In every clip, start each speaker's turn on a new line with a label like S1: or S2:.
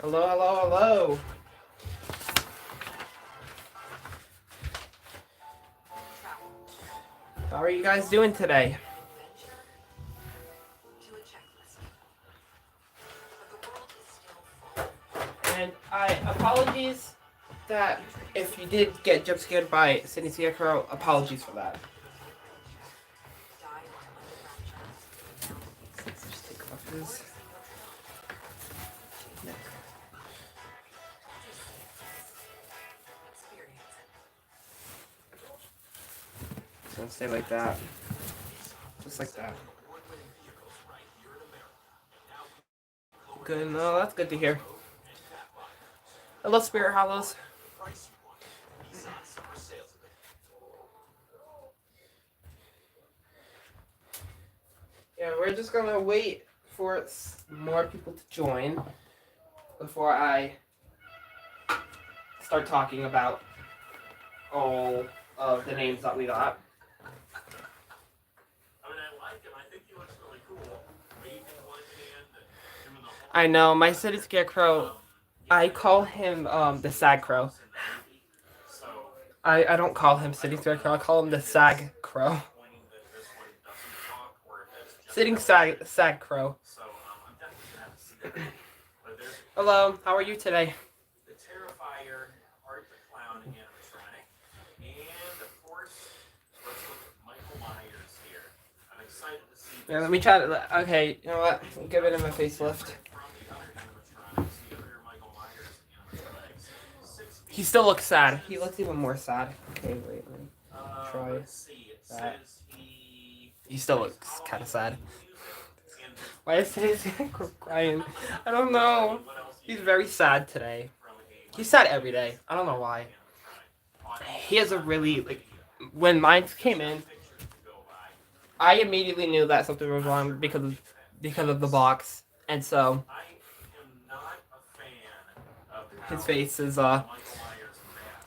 S1: Hello, hello, hello. How are you guys doing today? And apologies that if you did get jump scared by Sydney Scarecrow, apologies for that. Just take off this. It's gonna stay like that. Just like that. Good, no, that's good to hear. I love Spirit Hollows. Yeah, we're just gonna wait for more people to join before I start talking about all of the names that we got. I know, my City Scarecrow, I call him the Sad Crow. I don't call him City Scarecrow, I call him the Sag Crow. Sitting Sag Crow. Hello, how are you today? The Terrifier, Art the Clown animatronic, and of course, let's look at Michael Myers here. I'm excited to see. Yeah, let me try to. Okay, you know what? I'll give it him a facelift. He still looks sad. He looks even more sad. Okay, wait, let me try that. He still looks kind of sad. Why is he crying? I don't know. He's very sad today. He's sad every day. I don't know why. He has a really, like, when mine came in, I immediately knew that something was wrong because of the box. And so his face is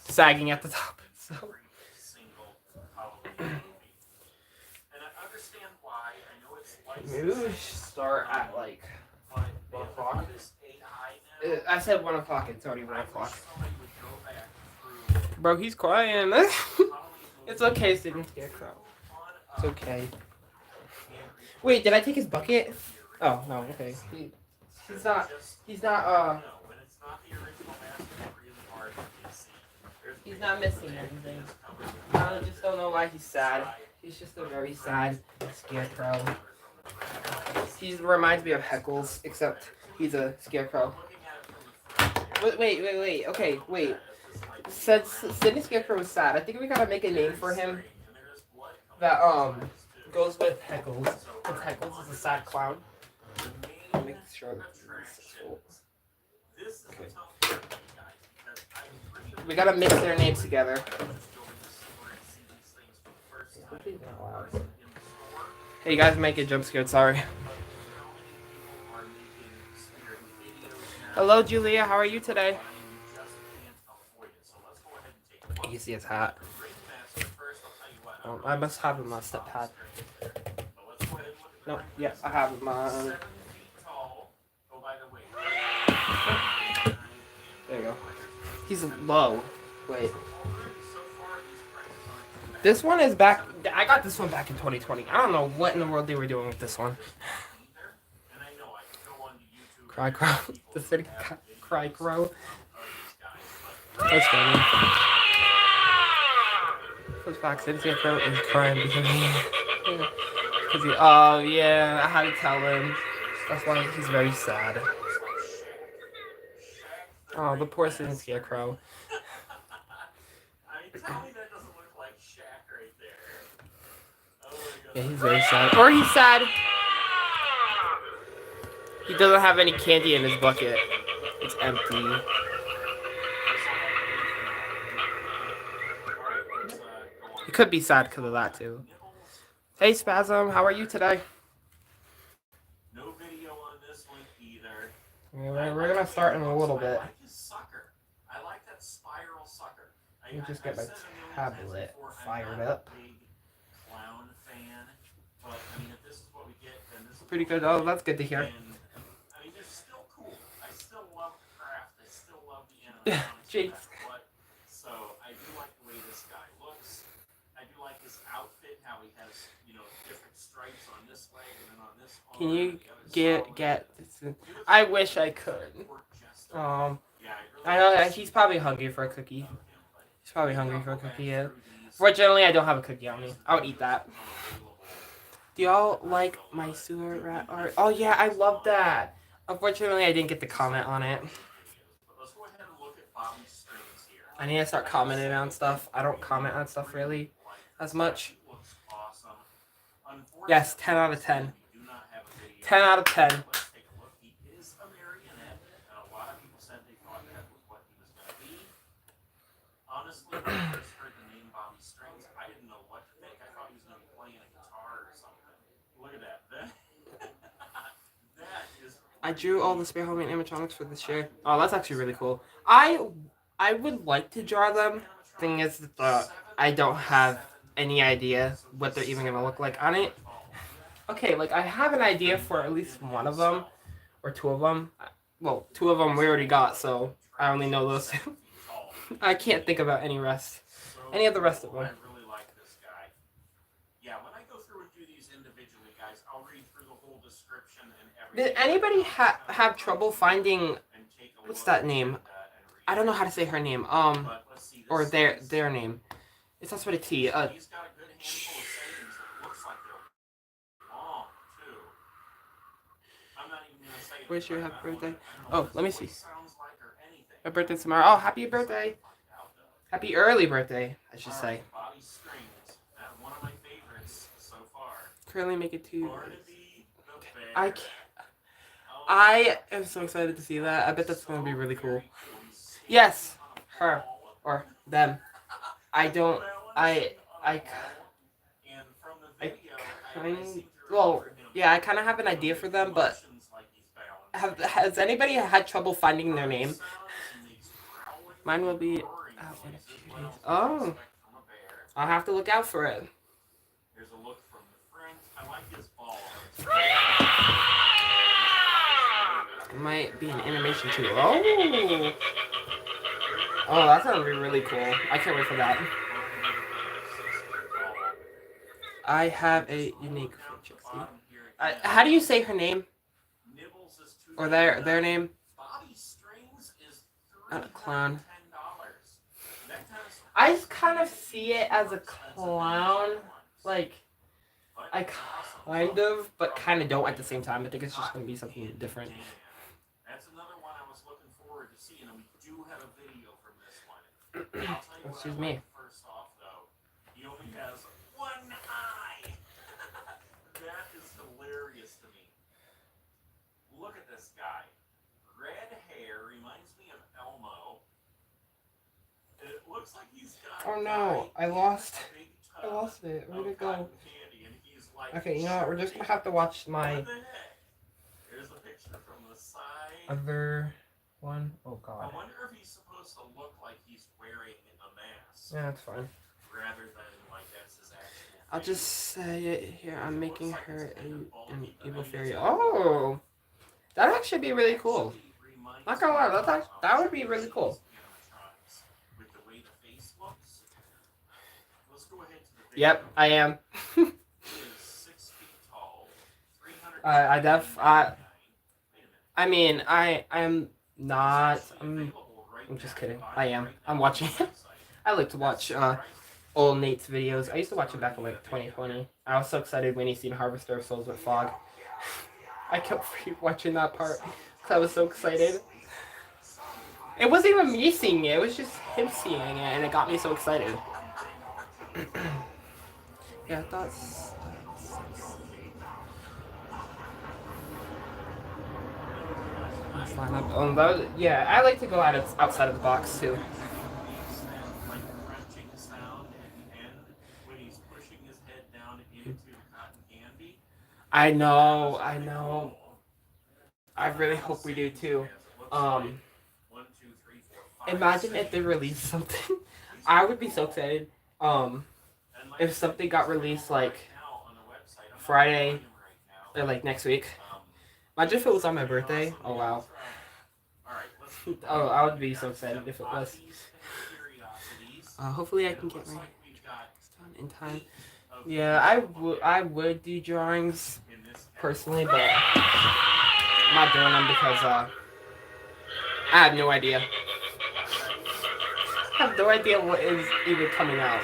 S1: sagging at the top. So maybe we should start at like 1 o'clock. I said 1 o'clock. It's already 1 o'clock. Bro, he's crying. It's okay, Sydney Scarecrow. It's okay. Wait, did I take his bucket? Oh no. Okay. He's not. He's not missing anything. I just don't know why he's sad. He's just a very sad Scarecrow. He reminds me of Heckles, except he's a Scarecrow. Wait. Okay, wait. Since Sydney Scarecrow is sad, I think we gotta make a name for him that goes with Heckles. Because Heckles is a sad clown. Make sure okay. We gotta mix their names together. Hey, you guys might get jump scared, sorry. Hello, Julia, how are you today? You can see his hat. I must have him on step pad. No, yes, I have him on. There you go. He's low. Wait. This one is back. I got this one back in 2020. I don't know what in the world they were doing with this one. Cry Crow. The city Cry Crow. That's funny. Those facts. City Crow is crying because he. Oh yeah, I had to tell him. That's why he's very sad. Oh, the poor City Scarecrow. Yeah, he's very sad. Or he's sad. He doesn't have any candy in his bucket. It's empty. He could be sad because of that too. Hey Spasm, how are you today? No video on this one either. We're gonna start in a little bit. Let me just get my tablet fired up. Pretty good. Oh, that's good to hear. Jinx.
S2: So I do like the way this guy looks. I do like his outfit, how he has, different stripes on this leg and then on this arm.
S1: Can you
S2: the other
S1: get this? I wish I could. I know that he's probably hungry for a cookie. He's probably hungry for a cookie. Yeah. Fortunately, I don't have a cookie on me. I would eat that. Do y'all like my sewer rat art? Oh yeah, I love that. Unfortunately, I didn't get to comment on it. I need to start commenting on stuff. I don't comment on stuff really as much. Yes, 10 out of 10. 10 out of 10.
S2: Honestly, when I first heard the name Bobby Strings, I didn't know what to think. I thought he was going to be playing a guitar or something. Look at that. That is.
S1: I drew all the spare homemade animatronics for this year. Oh, that's actually really cool. I would like to draw them. Thing is that I don't have any idea what they're even gonna look like on it. Okay, like I have an idea for at least one of them or two of them. Well, two of them we already got, so I only know those two. I can't think about any of the rest of them.
S2: I really like this guy. Yeah, when I go through and do these individually, guys, I'll read through the whole description and everything.
S1: Did anybody have trouble finding what's that name? I don't know how to say her name. Or their name. It starts with a T.
S2: He's got a good handful of sayings that looks like they're long too. I'm not even gonna say it.
S1: Where's your happy birthday? Oh, let me see. My birthday's tomorrow. Oh, happy birthday! Happy early birthday, I should say.
S2: Bobby Strings, one of my favorites so far.
S1: Currently make it to. I am so excited to see that. I bet that's gonna be really cool. Yes, her or them. I don't. I well, yeah, I kind of have an idea for them, but has anybody had trouble finding their name? Mine will be out in a few days. Oh, I'll have to look out for it.
S2: Here's a look from the front. I like his ball.
S1: It might be an animation too. Oh, that's gonna be really cool. I can't wait for that. I have a unique feature. How do you say her name? Or their name? Not a clown. I kind of see it as a clown. Like, I kind of, but kind of don't at the same time. I think it's just going to be something different.
S2: That's another one I was looking forward to seeing, and we do have a video from this one.
S1: Excuse me.
S2: First off, though, he only has one eye. That is hilarious to me. Look at this guy. Red hair reminds me of Elmo. It looks like he's got.
S1: Oh no, I lost it. Where'd it go? Okay, you know what? We're just gonna have to watch my
S2: Here's a picture from the side.
S1: other one. Oh god.
S2: I wonder if he's supposed to look like he's wearing a mask.
S1: Yeah, that's fine.
S2: Rather than like that's his actual.
S1: I'll just say it here. I'm making her an evil fairy. Oh, that'd actually be really cool. Not gonna lie, that would be really cool. Yep, I am. I'm not. I'm just kidding. I am. I'm watching. I like to watch old Nate's videos. I used to watch it back in like 2020. I was so excited when he seen Harvester of Souls with Fog. I kept watching that part because I was so excited. It wasn't even me seeing it. It was just him seeing it, and it got me so excited. Yeah, that's fine. Yeah, I like to go outside of the box too. I know. I really hope we do too. Imagine if they released something. I would be so excited. If something got released like Friday or like next week. Imagine if it was on my birthday. Oh wow. Oh, I would be so excited if it was. Hopefully I can get my done in time. Yeah, I would do drawings personally, but I'm not doing them because I have no idea. I have no idea what is even coming out.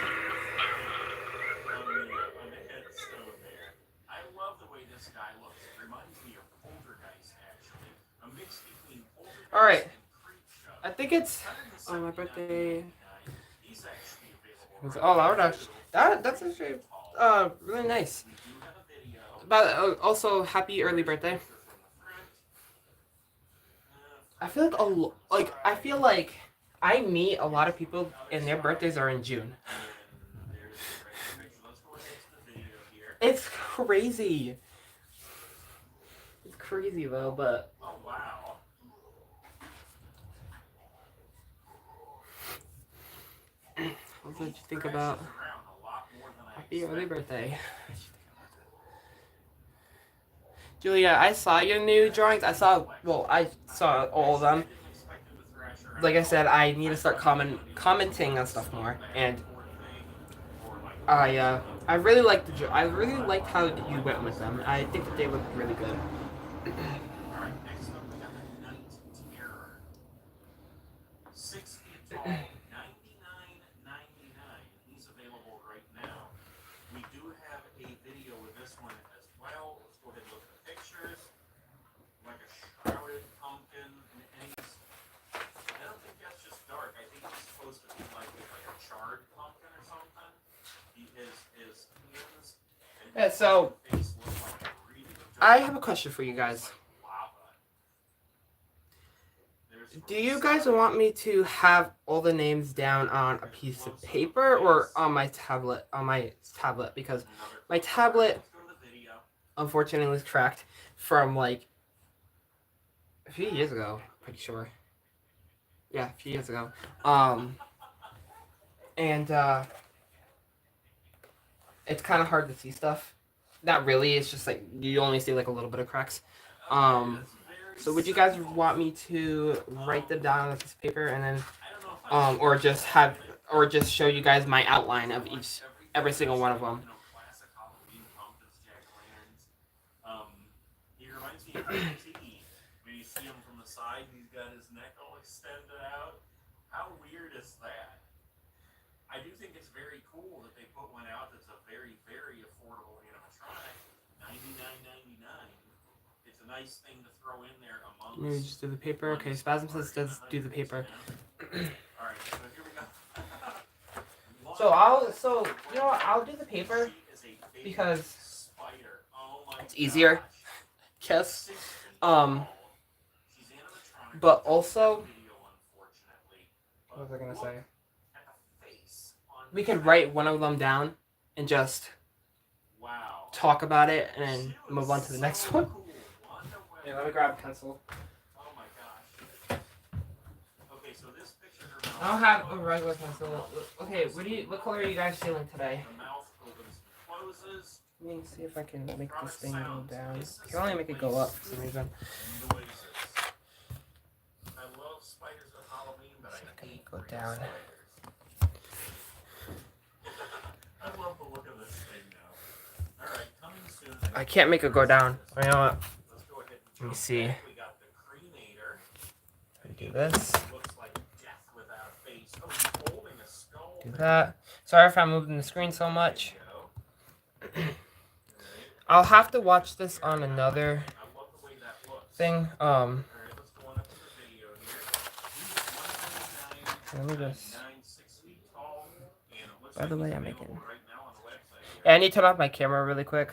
S2: I love the way this guy looks. It reminds me of Poltergeist, actually. A mix between Poltergeist
S1: All right,
S2: and Creepshow.
S1: I think it's on my birthday.
S2: He's actually available.
S1: Oh, that's actually really nice.
S2: We do have a video.
S1: But also happy early birthday. I feel like I feel like I meet a lot of people and their birthdays are in June. It's crazy. It's crazy though, but
S2: Oh wow.
S1: what did you think about happy early birthday? Julia, I saw your new drawings. I saw all of them. Like I said, I need to start commenting on stuff more, and I really liked I really liked how you went with them. I think that they look really good.
S2: Alright, next up we got the Night Terror. 6 feet tall, $99.99. He's available right now. We do have a video with this one as well. Let's go ahead and look at the pictures. Like a shrouded pumpkin, and he's, I don't think that's just dark. I think he's supposed to be like a charred pumpkin or something. His hands and
S1: Yeah, so
S2: face look like a really
S1: I have a question for you guys. Do you guys want me to have all the names down on a piece of paper or on my tablet? Because my tablet, unfortunately, was cracked from like a few years ago. Pretty sure. Yeah, a few years ago. And it's kind of hard to see stuff. Not really. It's just like you only see like a little bit of cracks. So would you guys want me to write them down on a piece of paper and then, or just show you guys my outline of every single one of them?
S2: He reminds me of E.T. When you see him from the side, he's got his neck all extended out. How weird is that? I do think it's very cool that they put one out that's a very, very affordable animatronic. $99.99. It's a nice thing to throw in there amongst.
S1: Maybe just do the paper. Okay, Spasm says does do the paper.
S2: Alright, so here we go.
S1: I'll do the paper because it's easier. Yes. But also, what was I gonna say? We could write one of them down and just talk about it and then move on to the next one. Yeah, let me grab a pencil.
S2: Oh my gosh. Okay, so this picture.
S1: I don't have a regular pencil. Okay, what color are you guys feeling today?
S2: The mouth opens and closes.
S1: Let me see if I can make this thing go down. I can only make it go up for some reason.
S2: Noises. I love spiders with Halloween, but I hate
S1: Go down.
S2: I love the look of this thing now. Alright, coming soon.
S1: I can't make it go down. You know what?
S2: Let's go ahead and
S1: Let me see.
S2: we got the cremator.
S1: Do this.
S2: Looks like death without a face. Oh, he's holding a skull.
S1: Do that. Sorry if I'm moving the screen so much. I'll have to watch this on another thing. Let me just. By the way, I'm making. Yeah, I need to turn off my camera really quick.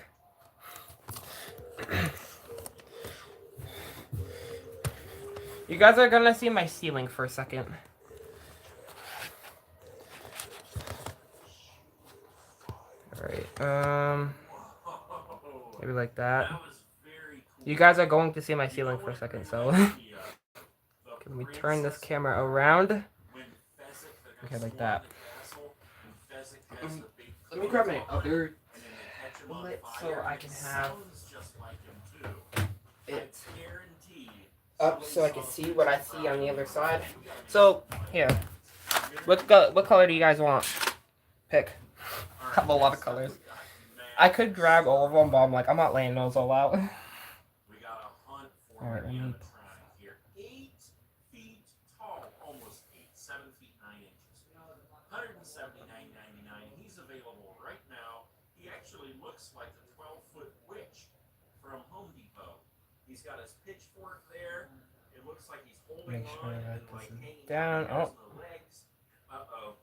S1: You guys are gonna see my ceiling for a second. Alright, maybe like that. You guys are going to see my ceiling for a second, so let me turn this camera around. Okay, like that. Let me grab my other bullet so I can have it. up so I can see what I see on the other side. So, here. What color do you guys want? Pick. I have a lot of colors. I could grab all of them, but I'm like, I'm not laying those all out. Alright, let me...
S2: 8 feet tall, almost 8, 7 feet 9 inches. $179.99. He's available right now. He actually looks like a 12-foot witch from Home Depot. He's got his pitchfork there. It looks like he's holding on and like hanging down. Oh. No legs. Uh-oh.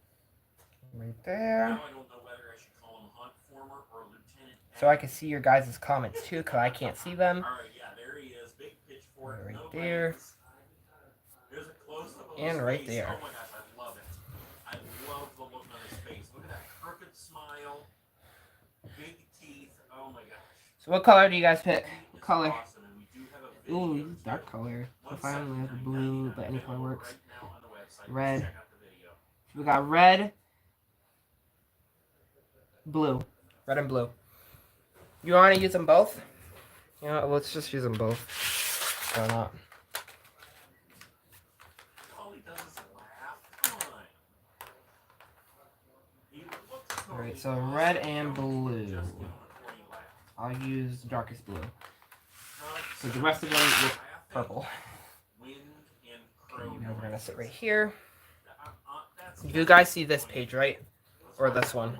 S1: Right there.
S2: Now I don't know whether I should call him Hunt Former or Lieutenant.
S1: So I can see your guys' comments too, because I can't see them.
S2: Alright, yeah, there he is. Big pitchfork.
S1: Right
S2: no
S1: there.
S2: legs. There's a close-up of
S1: And
S2: his
S1: right
S2: face.
S1: there.
S2: Oh my gosh, I love it. I love the look on his face. Look at that crooked smile. Big teeth. Oh my gosh.
S1: So what color do you guys pick? What color?
S2: Awesome. And we do have a video
S1: Ooh, dark color. If I only have the blue, but any color works.
S2: right now on the website.
S1: Red.
S2: Check out the video.
S1: So we got red, blue. Red and blue. You want to use them both? You know, let's just use them both. Why not?
S2: All he does is laugh. Come on. He looks totally
S1: Alright, so
S2: awesome.
S1: red and blue.
S2: Just give him a 20 laugh.
S1: I'll use the darkest blue.
S2: Hunt,
S1: So the rest of them look purple.
S2: Wind and
S1: Okay,
S2: crow
S1: now we're gonna
S2: noise.
S1: sit right here.
S2: That's
S1: You guys see this page, right? Or this one?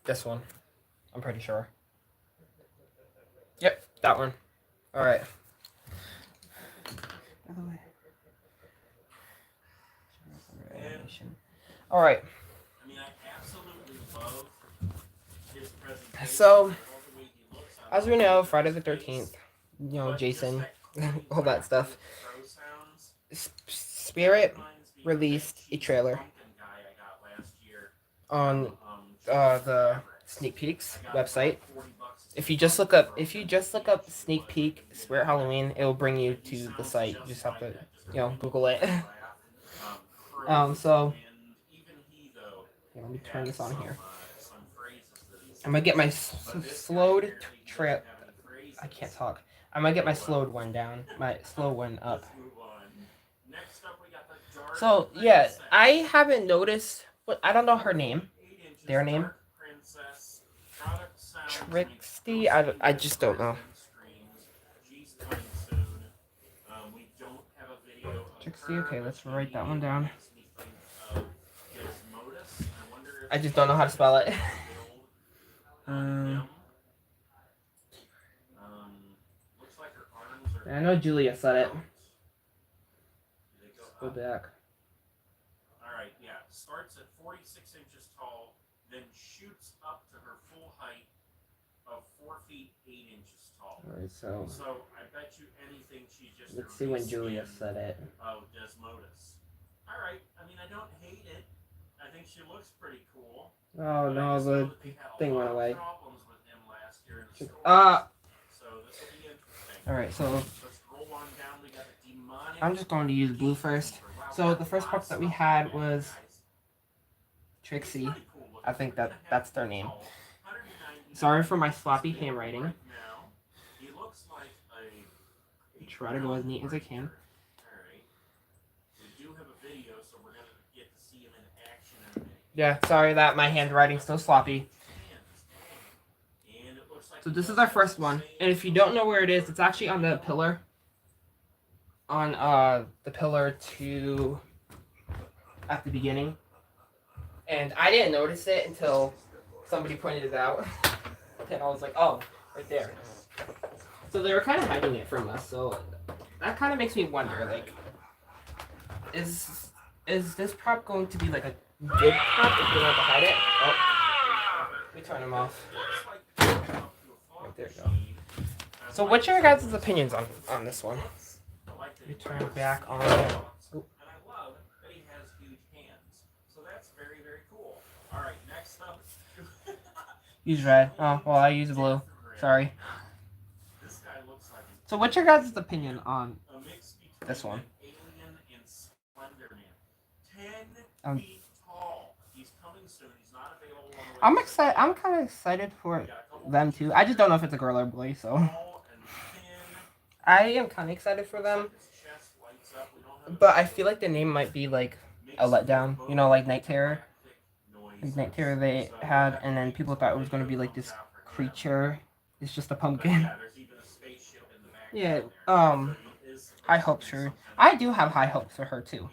S1: This one. I'm pretty sure. Yep, that one. Alright. Alright.
S2: I mean, I absolutely love his presentation.
S1: So,
S2: I love the way he looks. I
S1: as
S2: love
S1: we know,
S2: the
S1: Friday the
S2: face.
S1: 13th, you know,
S2: But
S1: Jason,
S2: just that
S1: all that stuff.
S2: crow sounds
S1: Spirit
S2: reminds me of
S1: released
S2: that
S1: a trailer
S2: pumpkin guy I got last year.
S1: on the
S2: Fabrics.
S1: Sneak Peeks
S2: I got
S1: website.
S2: about $40
S1: If you just look up Sneak Peek Spirit Halloween, it will bring you to the site. You just have to, you know, Google it. So yeah, let me turn this on here. I'm gonna get my slowed trail. I can't talk. I'm gonna get my slowed one down, my slow one up. So yeah, I haven't noticed. What I don't know her name, their name. Trixie. I just don't know. Trixie. Okay, let's write that one down. I just don't know how to spell it. I know Julia said it. Go back.
S2: Alright, yeah. Starts at 46 inches tall, then shoots up to her full height of 4 feet 8 inches tall.
S1: Alright, so
S2: So I bet you anything she just
S1: let's see when Julia said it.
S2: Oh, Desmodus. Alright, I mean I don't hate it. I think she looks pretty cool.
S1: Oh no, the thing went away.
S2: Problems with him last year in the store. So this will be interesting.
S1: Alright, so
S2: Let's roll on down. We got a demonic.
S1: I'm just going to use blue first. So the first pup that we had was Trixie. I think that's their name. Sorry for my sloppy handwriting. Try to go as neat as I can. Yeah, sorry that my handwriting's so sloppy. So this is our first one, and if you don't know where it is, it's actually on the pillar. On the pillar to at the beginning, and I didn't notice it until somebody pointed it out, and I was like, oh, right there. So they were kind of hiding it from us, so that kind of makes me wonder, like, is this prop going to be like a good prop if they want to hide it? Oh, we turn them off. Right, there you go. So what's your guys' opinions on this one? We turn it back on.
S2: And I love that he has huge hands. So that's very, very cool. Alright, next up.
S1: Use red. Oh, well, I use blue. Sorry.
S2: This guy looks like
S1: So what's your guys' opinion on
S2: a mix between
S1: this one?
S2: an alien and Slender Man. 10 feet tall. He's coming soon. He's not available on the
S1: I'm
S2: website.
S1: excited. I'm kind of excited for them too. I just don't know if it's a girl or boy, so
S2: Tall and thin.
S1: I am kind of excited for them.
S2: His chest
S1: But I feel like the name might be like a letdown. You know, like Night Terror. Like Night Terror they had, and then people thought it was gonna be like this creature. It's just a pumpkin. Yeah. High hopes for her. I do have high hopes for her too.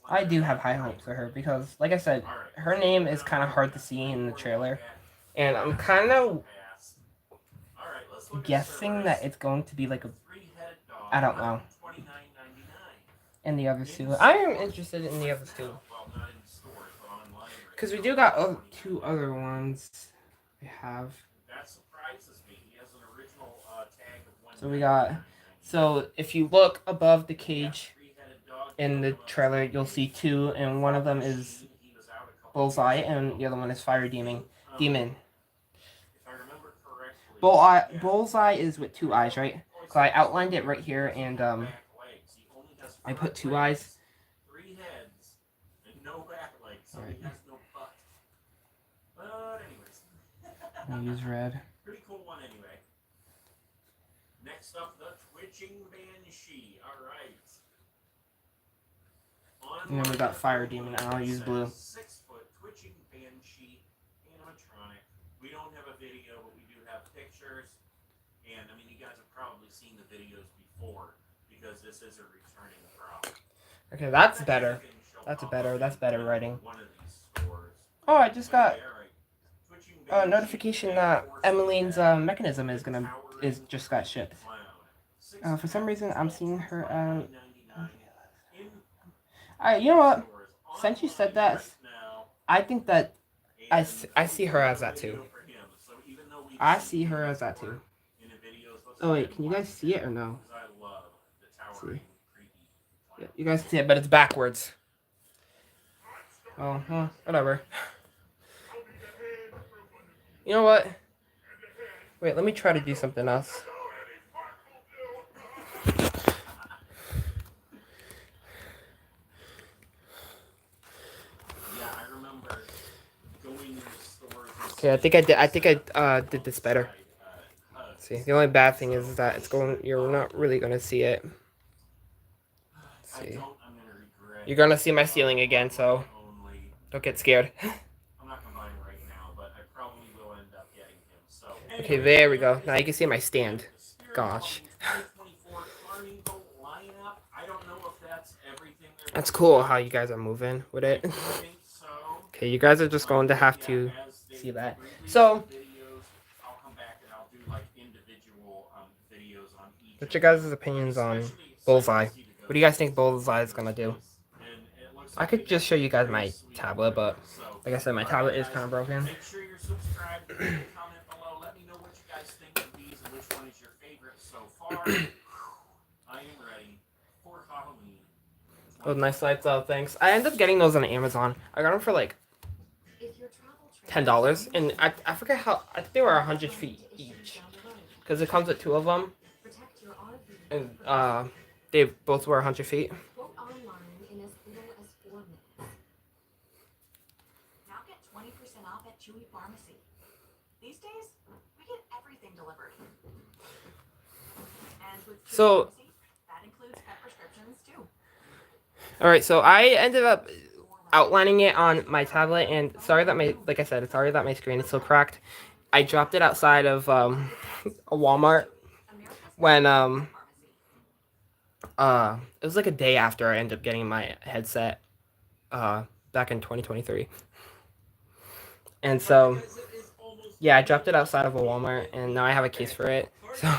S1: I do have high hopes for her because, like I said, her name is kind of hard to see in the trailer, and I'm kind of guessing that it's going to be like a, I don't know. And the others too. I am interested in the others too. Because we do got 2 other ones we have. So we got, so if you look above the cage in the trailer, you'll see 2, and one of them is Bullseye, and the other one is Fire Demon. Bullseye is with 2 eyes, right? So I outlined it right here, and I put 2 eyes. Right. I'm gonna use red.
S2: Pretty cool one anyway. Next up, the Twitching Banshee. All right.
S1: And then we got Fire Demon, and I'll use blue.
S2: 6-foot Twitching Banshee animatronic. We don't have a video, but we do have pictures. And I mean, you guys have probably seen the videos before because this is a returning prop.
S1: Okay, that's better. That's better writing. Oh, I just got a notification that Emmeline's mechanism is just got shipped. For some reason, I'm seeing her. You know what? Since you said that, I think that I see her as that too. I see her as that too. Oh wait, can you guys see it or no? See. Yeah, you guys can see it, but it's backwards. Oh, well, whatever. You know what? Wait, let me try to do something else. Okay, I think I did this better. See, the only bad thing is that you're not really gonna see it. Let's see. You're gonna see my ceiling again, so don't get scared. Okay, there we go. Now you can see my stand. Gosh. That's cool how you guys are moving with it. Okay, you guys are just going to have to see that. So, what's your guys' opinions on Bullseye? What do you guys think Bullseye is gonna do? I could just show you guys my tablet, but like I said, my tablet is kind of broken.
S2: Make sure you're subscribed. Comment below. Let me know what you guys think of these and which one is your favorite so far. I am ready for Halloween.
S1: Oh, nice lights out, thanks. I ended up getting those on Amazon. I got them for like $10, and I forget how. I think they were 100 feet each, because it comes with 2 of them, and they both were 100 feet. So, alright, so I ended up outlining it on my tablet, and sorry that my screen is so cracked. I dropped it outside of a Walmart when it was like a day after I ended up getting my headset back in 2023. And so yeah, I dropped it outside of a Walmart, and now I have a case for it. So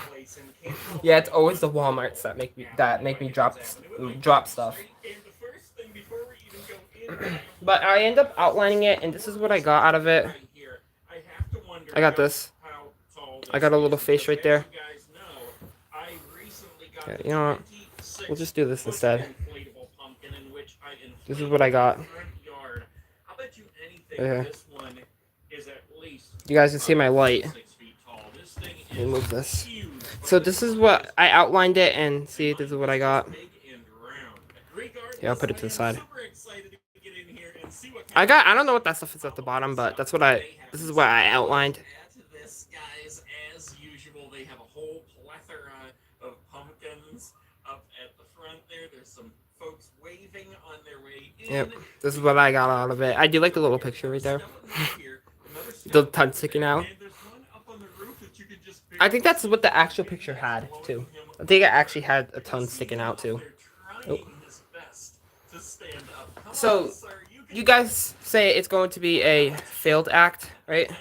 S1: yeah, it's always the Walmarts that make me drop stuff. But I end up outlining it, and this is what I got out of it. I got this. I got a little face right there. Yeah, you know what? We'll just do this instead. This is what I got. Okay. You guys can see my light. Let me move this. So this is what I outlined it, and see, this is what I got. Yeah, I'll put it to the side. I don't know what that stuff is at the bottom, but this is what I outlined.
S2: This, guys, as usual, they have a whole plethora of pumpkins up at the front there. There's some folks waving on their way in.
S1: Yep, this is what I got out of it. I do like the little picture right there. The tongue sticking out. I think that's what the actual picture had, too. I think it actually had a tongue sticking out, too. Oh. So, you guys say it's going to be a failed act, right?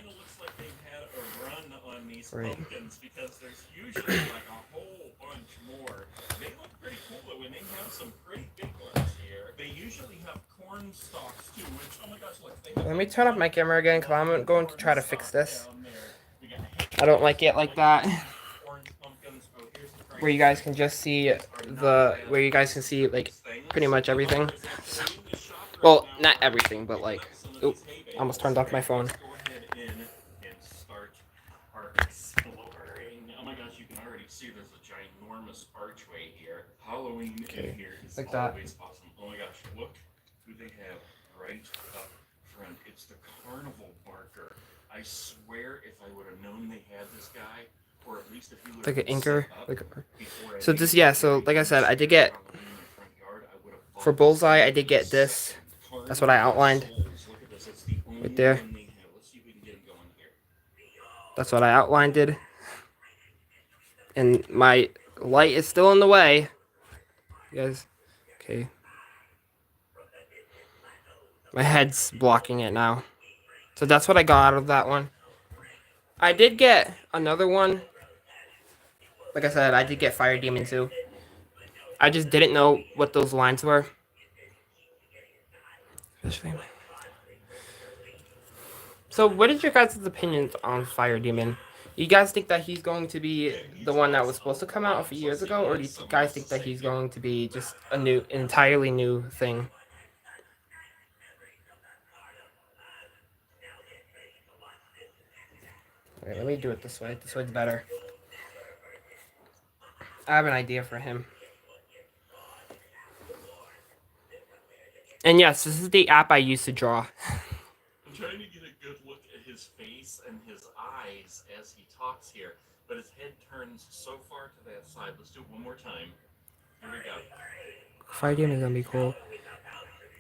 S1: Right.
S2: Because there's usually like a whole bunch more. They look pretty cool though, when they have some pretty big ones here. They usually have corn stalks too, which, oh my gosh, look. They have
S1: Let me turn off my camera again, because I'm going to try to fix this. I don't like it like that. Where you guys can just see where you guys can see, like, pretty much everything. Well, not everything, but like, oop, almost turned off my phone.
S2: Oh my gosh, you can already see there's a ginormous archway here. Halloween in here is
S1: like that.
S2: Always awesome. Oh my gosh, look who they have right up front. It's the carnival barker. I swear if I would have known they had this guy, or at least if you would
S1: Like an inker. Like, so
S2: this,
S1: like I said, I did get, for Bullseye, I did get this. That's what I outlined. Right there. That's what I outlined it. And my light is still in the way. You guys, okay. My head's blocking it now. So that's what I got out of that one. I did get another one. Like I said, I did get Fire Demon too. I just didn't know what those lines were. So what is your guys' opinions on Fire Demon? You guys think that he's going to be the one that was supposed to come out a few years ago, or do you guys think that he's going to be just an entirely new thing? Wait, let me do it this way. This way's better. I have an idea for him. And yes, this is the app I used to draw.
S2: I'm trying to get a good look at his face and his eyes as he talks here, but his head turns so far to that side. Let's do it one more time. Here we go.
S1: Fire Demon is gonna be cool.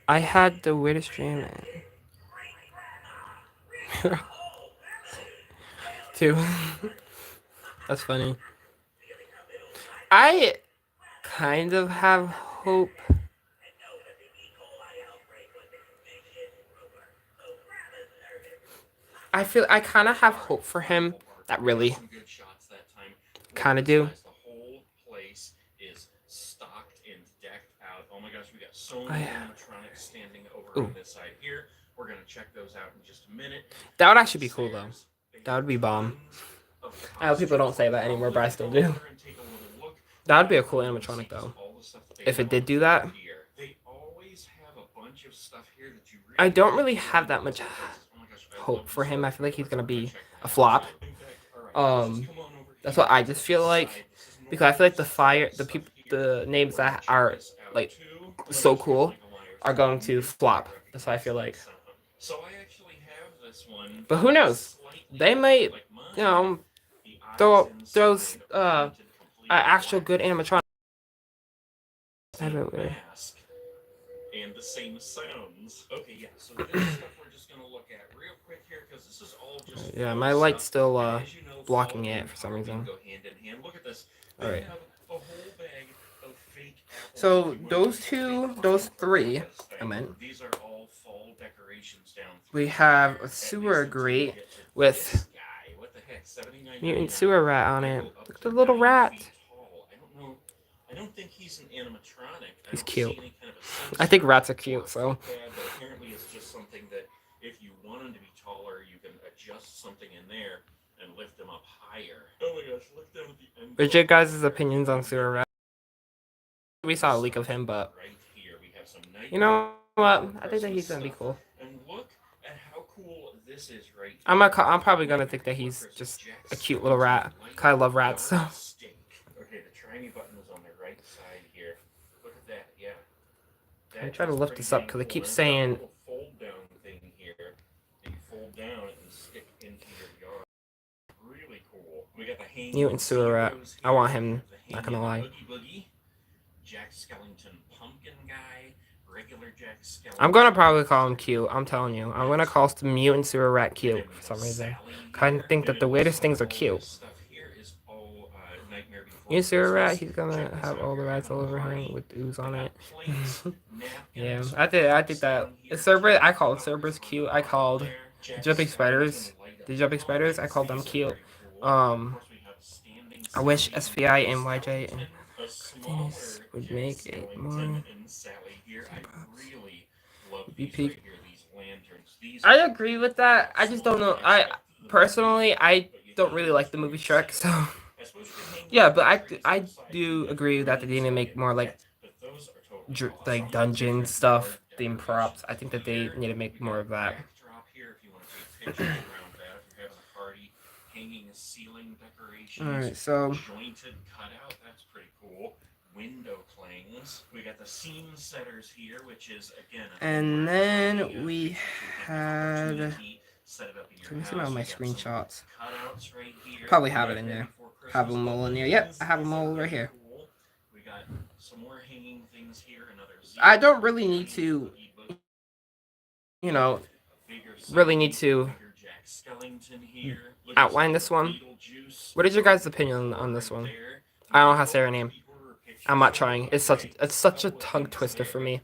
S1: I had the weirdest dream. Too. That's funny. I kind of have hope. I feel I kind of have hope for him. Not really. Kind of do.
S2: The whole place is stocked and decked out. Oh my gosh, we got so many animatronics standing over on this side here. We're gonna check those out in just a minute.
S1: That would actually be cool though. That would be bomb. I know people don't say that anymore, but I still do. That would be a cool animatronic though. If it did do that. I don't really have that much hope for him. I feel like he's gonna be a flop. That's what I just feel like, because I feel like the names that are like so cool are going to flop. That's what I feel like. But who knows? They might, you know, throw actual good animatronics everywhere.
S2: And the same sounds. Okay, yeah. So this stuff we're just gonna look at real quick here, because this is all just.
S1: Yeah, my light's still blocking it for some reason.
S2: Go hand in hand. Look at this.
S1: All right.
S2: Have a whole bag of fake apples.
S1: So those three, I meant.
S2: These are all fall decorations down.
S1: We have a sewer grate with mutant sewer rat on it. Look at the little rat.
S2: I don't think he's an animatronic.
S1: He's cute. I think rats are cute, so.
S2: Apparently it's just something that if you want him to be taller, you can adjust something in there and lift him up higher. Oh my gosh, look down at the end.
S1: What's your guys' opinions on sewer rat? We saw a leak of him, but you know what? I think that he's gonna be cool.
S2: And look at how cool this is right here.
S1: I'm probably gonna think that he's just a cute little rat. Cause I love rats, so.
S2: Okay, the tiny button is on the right side here. Look at that, yeah.
S1: I try to lift this up because it keeps saying.
S2: Fold down thing here that you fold down and stick into your yard. Really cool. We got the
S1: Mutant sewer rat. I want him. Not gonna lie.
S2: Jack Skellington pumpkin guy, regular Jack Skellington.
S1: I'm gonna probably call him cute. I'm telling you. I'm gonna call the mutant sewer rat cute for some reason. Kind of think that the weirdest things are cute. Mutant sewer rat. He's gonna have all the rats all over him with ooze on it. Yeah, I did that. Cerberus. I called Cerberus cute. I called jumping spiders. The jumping spiders. I called them cute. I wish SVI and YJ and Cardenas would make it more. Be peak. I agree with that. I just don't know. I personally, I don't really like the movie Shrek, so yeah. But I do agree that they need to make more like dungeon stuff, theme props. I think that they need to make more of that. All right, so
S2: jointed cutout. That's pretty cool. Window clings. We got the scene setters here, which is again.
S1: And then we had. Let me see all my screenshots. Probably have it in there. Have them all in there. Yep, I have them all right here.
S2: We got some more hanging things here.
S1: I don't really need to, really need to outline this one. What is your guys' opinion on this one? I don't know how to say her name. I'm not trying. It's such a tongue twister for me.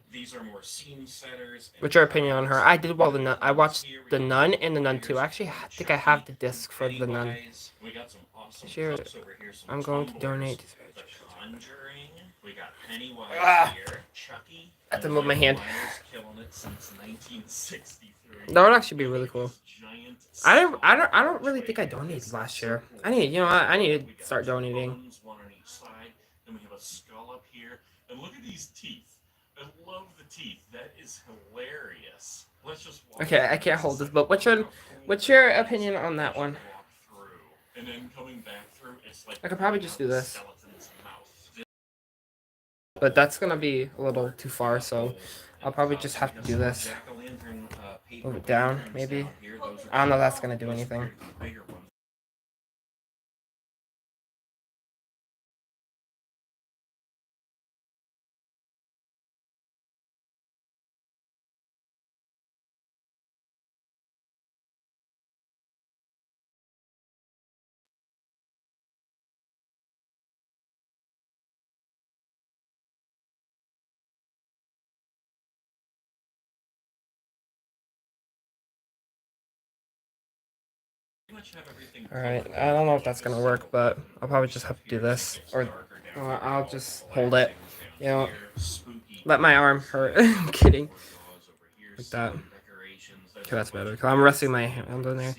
S1: What's your opinion on her? I did well the Nun. I watched the Nun and the Nun 2. Actually, I think I have the disc for the Nun. Sure, I'm going to donate. Ah, I have to move my hand. That would actually be really cool. I don't really think I donated last year. I need to start donating.
S2: Then we have a skull up here, and look at these teeth. I love the teeth. That is hilarious. Let's just walk.
S1: Okay, I can't hold this, but what's your opinion on that one?
S2: And then coming back through, it's like
S1: I could probably just do this. But that's gonna be a little too far, so I'll probably just have to do this. Move it down, maybe. I don't know if that's gonna do anything. Alright, I don't know if that's gonna work, but I'll probably just have to do this. Or I'll just hold it. Let my arm hurt. I'm kidding. Like that. Okay, that's better. Because I'm resting my hand on there.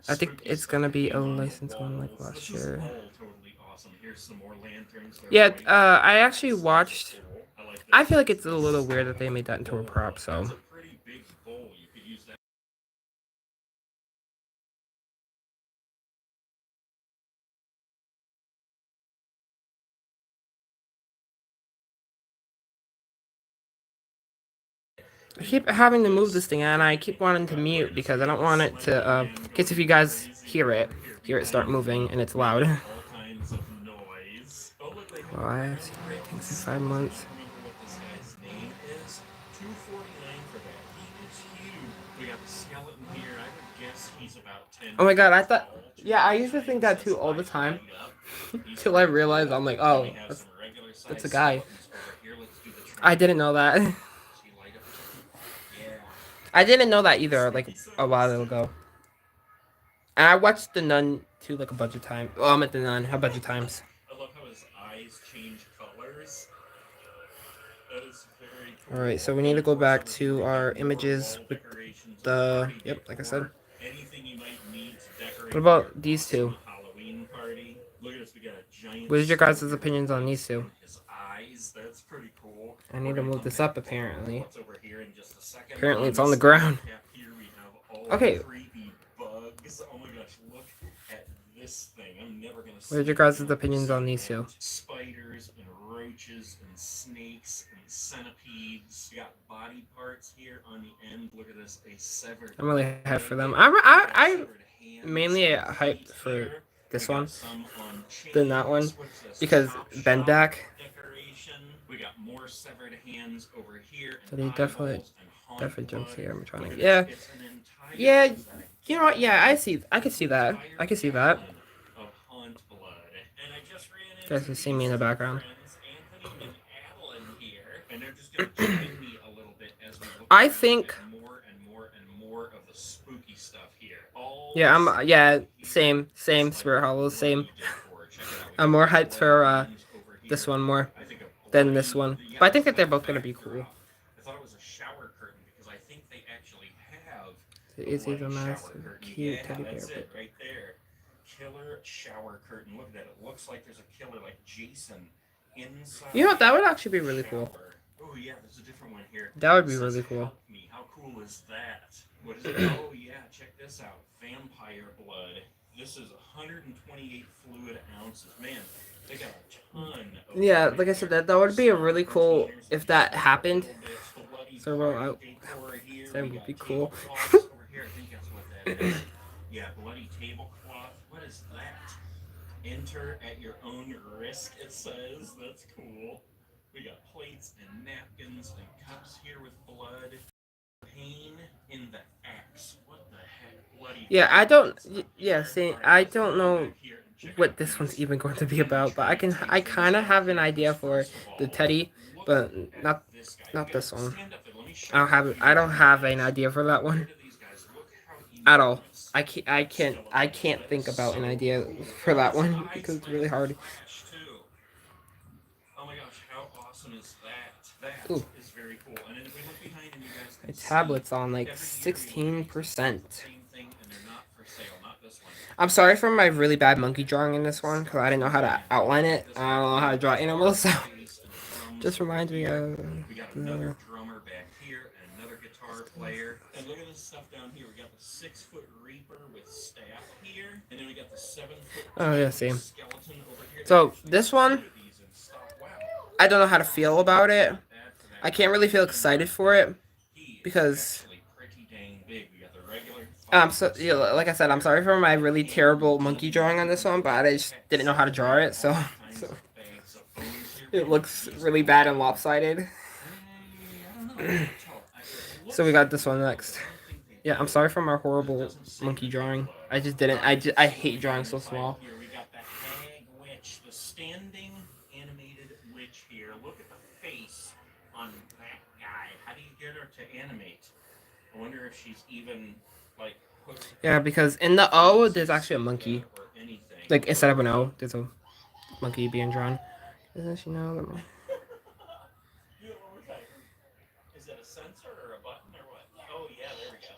S1: I think it's gonna be a license one like last year. Yeah, I actually watched. I feel like it's a little weird that they made that into a prop, so. I keep having to move this thing, and I keep wanting to mute because I don't want it to, in case if you guys hear it start moving, and it's loud. Well, I have seen ratings in 5 months. Oh my god, I thought, yeah, I used to think that too all the time, till I realized, I'm like, oh, that's a guy. I didn't know that. I didn't know that either, like, a while ago. And I watched The Nun too, like, a bunch of times. Well, I'm at The Nun a bunch of times.
S2: I love how his eyes change colors. That is very cool.
S1: Alright, so we need to go back to our images with the, yep, like I said.
S2: Anything you might need to decorate.
S1: What about these two?
S2: Halloween party. Look at this, we got a giant.
S1: What is your guys' opinions on these two?
S2: His eyes, that's pretty cool.
S1: I need to move this up, apparently.
S2: What's over here in just a second.
S1: Apparently it's on the ground.
S2: Here we have all
S1: Okay.
S2: creepy bugs. Oh my gosh, look at this thing. I'm never gonna see.
S1: What are your guys' opinions on these two?
S2: Spiders and roaches and snakes and centipedes. We got body parts here on the end. Look at this, a severed.
S1: I'm really hyped for them. I'm mainly hyped for this one than that one because Bendak.
S2: We got more severed hands over here.
S1: So he definitely
S2: Definitely
S1: jumps here. I'm trying to.
S2: yeah.
S1: Yeah. You know what? Yeah, I can see that. I can see that.
S2: Of hunt blood. And I just ran
S1: You guys can see me in the background.
S2: Anthony and Adeline here, and they're just gonna join me a little bit as we look
S1: I think.
S2: more and more and more of the spooky stuff here.
S1: Yeah, same Spirit Hollow, same. I'm more hyped for this one more than this one, but I think that they're both gonna be cool.
S2: I thought it was a shower curtain because I think they actually have.
S1: It's even nice, cute teddy bear.
S2: That's it right there. Killer shower curtain. Look at that. It looks like there's a killer like Jason inside.
S1: You know what? That would actually be really cool.
S2: Oh yeah, there's a different one here.
S1: That would be really cool.
S2: Help me. How cool is that? What is it? Oh yeah, check this out. Vampire blood. This is 128 fluid ounces. Man, they got a ton.
S1: Yeah, like I said, that would be a really cool if that happened. So well, that would be cool.
S2: Yeah, bloody tablecloth. What is that? Enter at your own risk, it says. That's cool. We got plates and napkins and cups here with blood. Pain in the axe. What the heck? Bloody.
S1: Yeah, I don't. Yeah, see, I don't know what this one's even going to be about, but I kind of have an idea for the Teddy, but not this one. I don't have an idea for that one at all. I can't think about an idea for that one because it's really hard.
S2: Oh my gosh, how awesome is that? That is very cool. And then if we look behind and you guys can
S1: My tablet's on like 16%. I'm sorry for my really bad monkey drawing in this one because I didn't know how to outline it. I don't know how to draw animals, so just reminds me of.
S2: We got another drummer back here and another guitar player. And look at this stuff down here. We got the 6-foot Reaper with staff here, and then we got the 7-foot.
S1: Oh yeah, same.
S2: Skeleton over here.
S1: So this one, I don't know how to feel about it. I can't really feel excited for it because. So yeah, like I said, I'm sorry for my really terrible monkey drawing on this one, but I just didn't know how to draw it, so it looks really bad and lopsided. So we got this one next. Yeah, I'm sorry for my horrible monkey drawing. I just didn't. I hate drawing so small.
S2: Here we got the hag witch, the standing animated witch here. Look at the face on that guy. How do you get her to animate? I wonder if she's even like.
S1: Yeah, because in the O there's actually a monkey. Like instead of an O, there's a monkey being drawn. Doesn't she know that?
S2: Is it a sensor or a button or what? Oh yeah, there we go.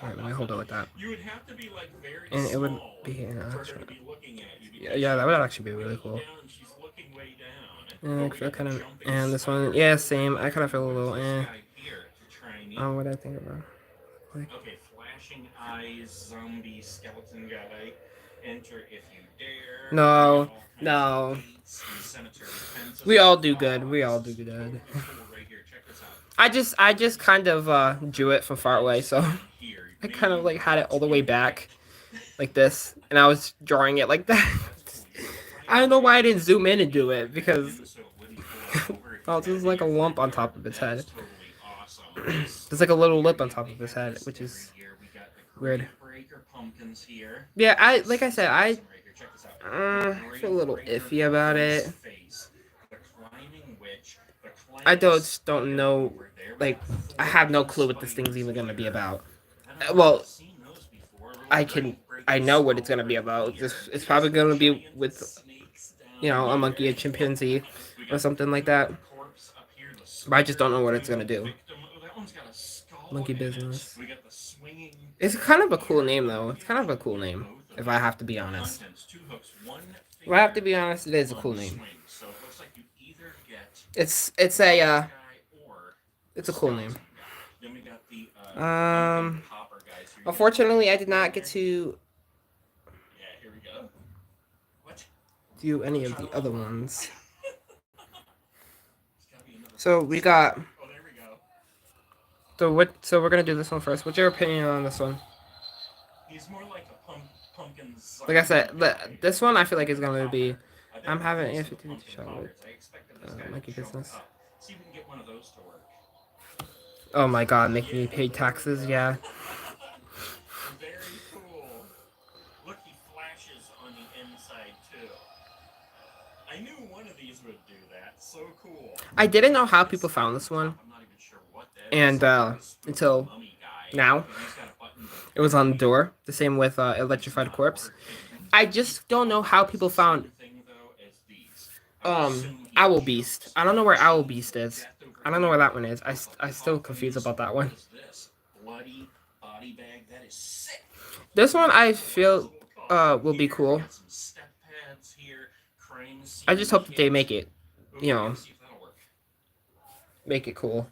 S1: Alright, let me hold it like that.
S2: You would have to be like very
S1: and it would be yeah, that would actually be really cool. And kind of, and this one, yeah, same. I kind of feel a little what I think about. Like,
S2: okay, flashing eyes, zombie, skeleton guy. Enter if you dare.
S1: No. We all do good. We all do good. I just kind of drew it from far away, so I kind of like had it all the way back, like this, and I was drawing it like that. I don't know why I didn't zoom in and do it because oh, there's like a lump on top of its head. There's like a little lip on top of his head, which is weird. Yeah, like I said, I feel a little iffy about it. I just don't know, like, I have no clue what this thing's even gonna be about. Well, I know what it's gonna be about. It's probably gonna be with, a monkey, a chimpanzee, or something like that. But I just don't know what it's gonna do. Monkey business. It's kind of a cool name, though. It's kind of a cool name, if I have to be honest. If I have to be honest, it is a cool name. It's a cool name. Unfortunately, I did not get to do any of the other ones. So we got. So we're gonna do this one first. What's your opinion on this one?
S2: He's more like a pumpkin
S1: Like I
S2: zombie
S1: said,
S2: guy.
S1: this one I feel like is gonna be.
S2: I've
S1: I'm
S2: never
S1: having an
S2: faced with
S1: AF-52
S2: pumpkin
S1: shot with
S2: poppers. I expected this guy
S1: monkey
S2: to show
S1: business.
S2: up. See if we can get one of those to work.
S1: Oh my god, making me
S2: Yeah,
S1: pay
S2: there we
S1: taxes,
S2: go.
S1: yeah.
S2: Very cool. Look, he flashes on the inside too. I knew one of these would do that. So cool.
S1: I didn't know how people found this one,
S2: I'm not even sure what that
S1: and
S2: is.
S1: until
S2: Mummy guy.
S1: now,
S2: He's got a button.
S1: it was on the door. The same with Electrified Corpse. I just don't know how people found Owl Beast. I don't know where Owl Beast is. I don't know where that one is. I still confused about that one.
S2: Bloody body bag. That is sick.
S1: This one I feel will be cool. I just hope that they make it, you know, make it cool.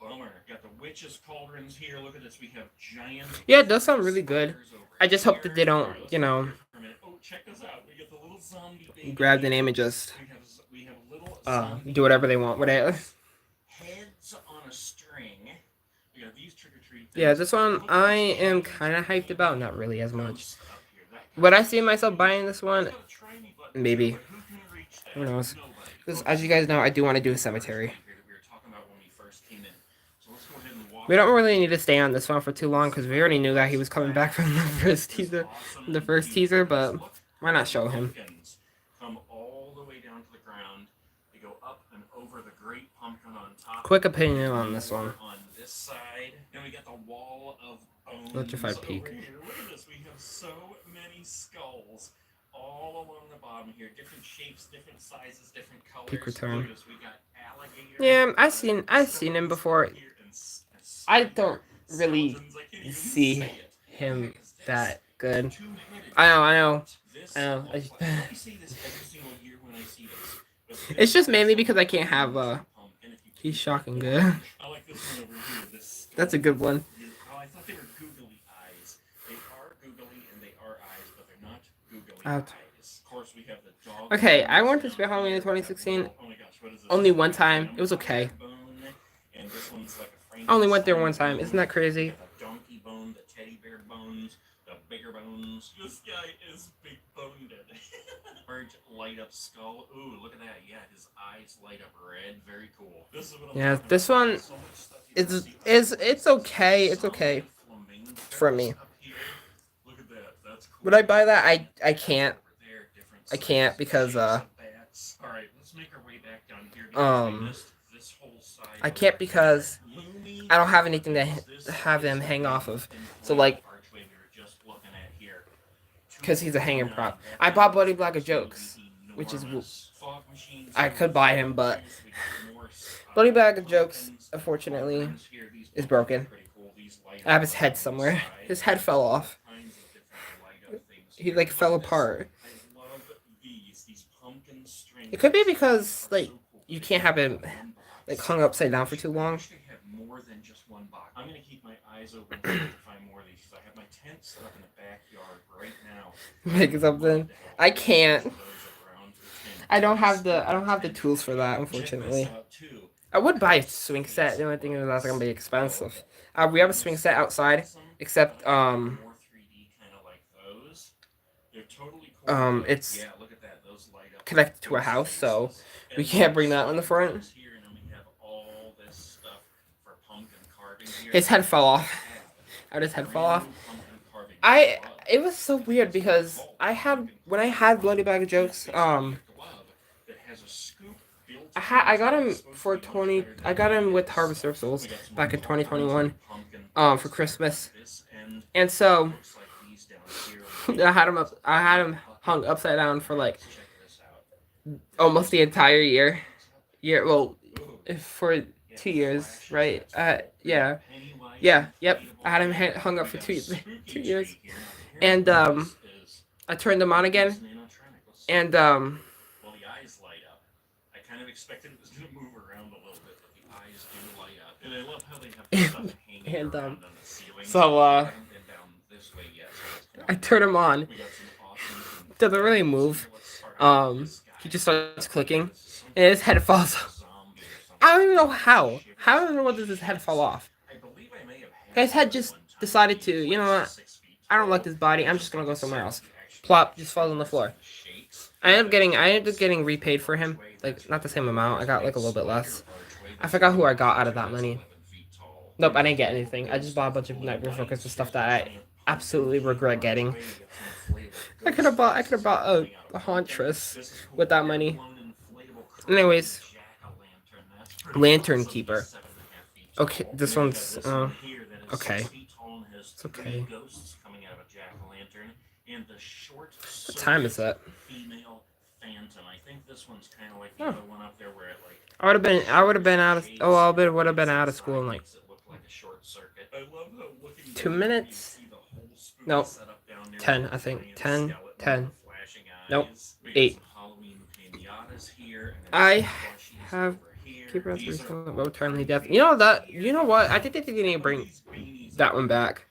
S2: Bummer. Got the witches' cauldrons here. Look at this. We have giant.
S1: Yeah, it does sound really good. I just hope that they don't, you know,
S2: Oh, check this out. We get the little zombie baby.
S1: grab the name and just
S2: we have little
S1: do whatever they want with it.
S2: Heads on a string. We got these trick or treat.
S1: Yeah, this one I am kind of hyped about. Not really as much. Would I see myself buying this one? Maybe. Who knows? Because as you guys know, I do want to do a cemetery. We don't really need to stay on this one for too long because we already knew that he was coming back from the first teaser. But why not show him?
S2: Come all the way down to the ground. They go up and over the great pumpkin on top.
S1: Quick opinion on this one.
S2: On this side, and we got the wall of bones.
S1: Electrified Peak.
S2: Look at this. We have so many skulls all along the bottom here. Different shapes, different sizes, different colors.
S1: Peak return.
S2: We got alligator.
S1: Yeah, I've seen him before. I don't really see him that good. I know. It's just mainly because I can't have he's shocking good. That's a good one.
S2: I thought they were googly eyes. They are googly and they are eyes, but they're not googly
S1: Out.
S2: eyes. Of course, we have the dog.
S1: Okay, I went to Spirit Halloween in 2016.
S2: Oh my gosh, what is this?
S1: Only one time. It was okay.
S2: And this one's like a
S1: I only went there one time. Isn't that crazy?
S2: The donkey bone, the teddy bear bones, the bigger bones. This guy is big boned. Large light up skull. Ooh, look at that. Yeah, his eyes light up red. Very cool. This is what I'm
S1: Yeah, this one is it's okay. It's okay for me.
S2: Look at that. That's cool.
S1: Would I buy that? I can't. I can't because
S2: Alright, let's make our way back down here. This whole side
S1: I can't because I don't have anything to have them hang off of. So like, because he's a hanging prop. I bought Bloody Bag of Jokes, which is I could buy him, but Bloody Bag of Jokes, unfortunately, is broken. I have his head somewhere. His head fell off. He like fell apart. It could be because like you can't have him like hung upside down for too long.
S2: I'm gonna keep my eyes open to find more of these because I have my tent set up in the backyard right now.
S1: Make something. I can't. I don't have the tools for that, unfortunately. I would buy a swing set. The only thing is that's gonna be expensive. We have a swing set outside, except it's connected to a house, so we can't bring that on the front. His head fell off. How did his head fall off? It was so weird because when I had Bloody Bag of Jokes, I got him for I got him with Harvester of Souls back in 2021, for Christmas, and so I had him hung upside down for like almost the entire year. Well, for 2 years, right? Yep. I had him hung up for 2 years, and I turned them on again, and
S2: Well, the eyes light up. I kind of expected it was going to move around a little bit, but the eyes do light up. And I love how they have the stuff hanging
S1: and
S2: around on the ceiling.
S1: so
S2: I haven't been down this way yet, so
S1: I turn him on.
S2: we got some awesome
S1: Doesn't really move. He just starts clicking, and his head falls off.
S2: zombie or something.
S1: I don't even know how. How in the world does his head fall off?
S2: I believe I may have
S1: His head just decided to, you know what? I don't like this body. I'm just gonna go somewhere else. Plop, just falls on the floor. I ended up getting repaid for him. Like not the same amount. I got like a little bit less. I forgot who I got out of that money. Nope, I didn't get anything. I just bought a bunch of Nightmare Focus and stuff that I absolutely regret getting. I could have bought a Hauntress with that money. Anyways, Lantern Keeper. Okay, this one's okay. It's okay. What time is that? Oh. I would have been out of. Oh, I would have been out of school in like 2 minutes. Nope. 10, I think. 10, 10. Nope. 8. I have Keeper of Eternally Death. You know that. You know what? I think they need to bring that one back.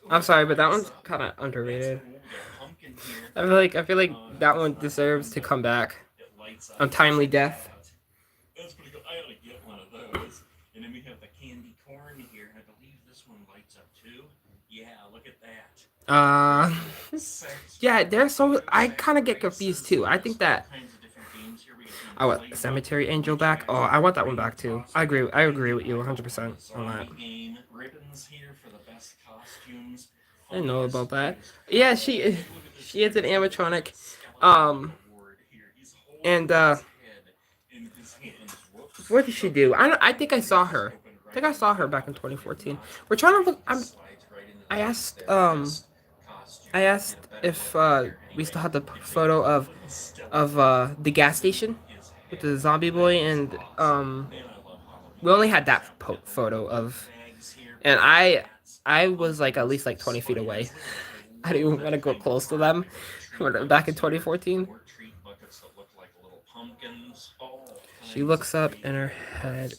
S1: I'm sorry, but that one's kind of underrated. I feel like that one deserves to come back. Untimely Death.
S2: That's pretty cool. I ought to get one of those. And then we have the candy corn here. I believe this one lights up too. Yeah, look at that.
S1: Yeah, they're so. I kind of get confused too. I think that. I want Cemetery Angel back. Oh, I want that one back too. I agree. I agree with you 100% on that. I didn't know about that. Yeah, she is an animatronic. And what did she do? I think I saw her. I think I saw her back in 2014. We're trying to look. I asked I asked if we still had the photo of the gas station with the zombie boy, and we only had that photo of, and I was like at least like 20 feet away. I didn't even want to go close to them. Back in 2014. She looks up in her head.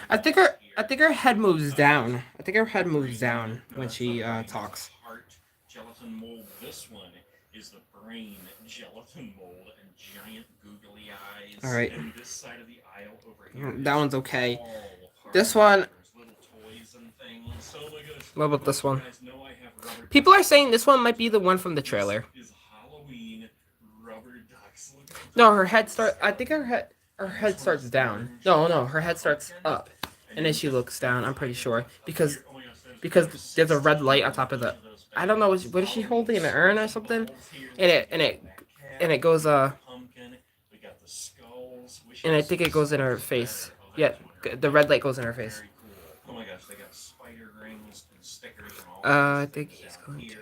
S1: I think her head moves down. I think her head moves down when she talks.
S2: Gelatin mold. This one is the brain gelatin mold and giant googly eyes.
S1: All right.
S2: And this side of the aisle over here.
S1: That one's okay. This one. What about this one? People are saying this one might be the one from the trailer. No, her head starts. I think her head starts down. No, her head starts up, and then she looks down. I'm pretty sure because there's a red light on top of the. I don't know what is she holding, an urn or something, and it goes and I think it goes in her face. Yeah, the red light goes in her face.
S2: Oh my gosh, they got spider rings and stickers and all.
S1: I think he's going to.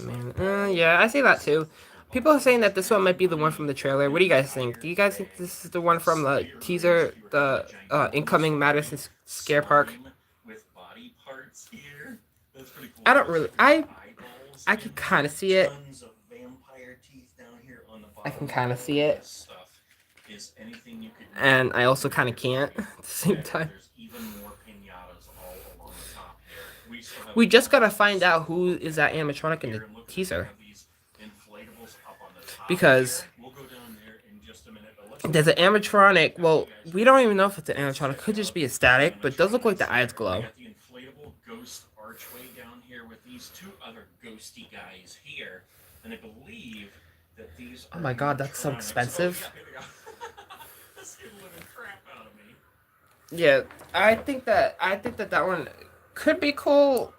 S1: Man, yeah, I see that too. People are saying that this one might be the one from the trailer. What do you guys think? Do you guys think this is the one from the teaser, the incoming Madison Scare Park? I don't really. I can kind of see it. I can kind of see it. And I also kind of can't at the same time. We just gotta find out who is that animatronic in the teaser. Because there's an animatronic. Well, we don't even know if it's an animatronic. It could just be a static, but it does look like the eyes glow. Oh my god, that's so expensive. Yeah, I think that one could be cool.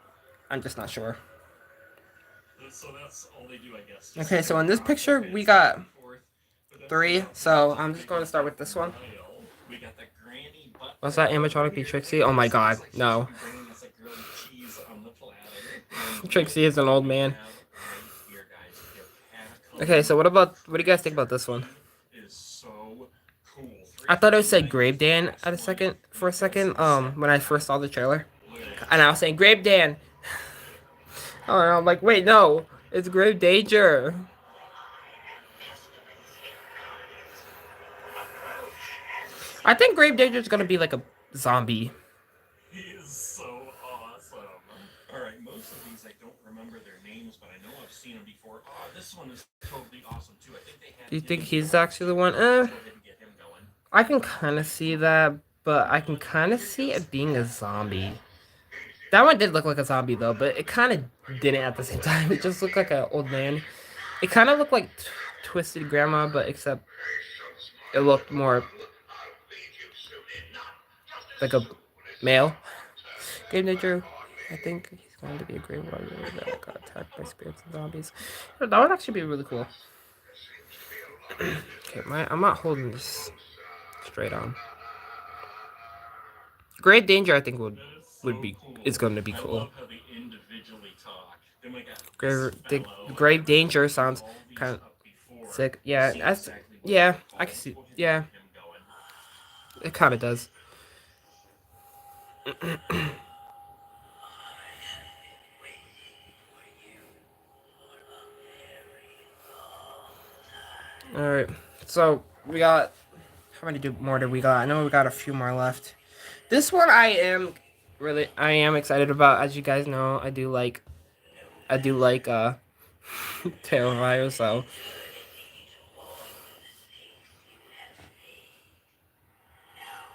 S1: I'm just not sure. So that's all they do, I guess. Okay, so in this picture we got 3. So I'm just going to start with this one. What's that animatronic be Trixie? Oh my god, no. Trixie is an old man. Okay, so what do you guys think about this one? I thought it said Grave Dan for a second, when I first saw the trailer. And I was saying, Grave Dan! Oh, and I'm like, wait, no, it's Grave Danger. I think Grave Danger is gonna be like a zombie.
S2: He is so awesome. Alright, most of these I don't remember their names, but I know I've seen them before. Oh, this one is totally awesome too. I think they had.
S1: Do you think he's actually the one? I can kind of see that, but I can kind of see it being a zombie. That one did look like a zombie though, but it kind of didn't at the same time. It just looked like an old man. It kind of looked like Twisted Grandma, but except it looked more like a male. Game Nature, I think he's going to be a great warrior that got attacked by spirits and zombies. That would actually be really cool. Okay, I'm not holding this straight on. Great Danger, I think would be is going to be cool. Grave Danger sounds kind of sick. Yeah, that's yeah. I can see. Yeah, it kind of does. All right, so we got how many more did we got? I know we got a few more left. This one I am excited about. As you guys know, I do like Terrifier, so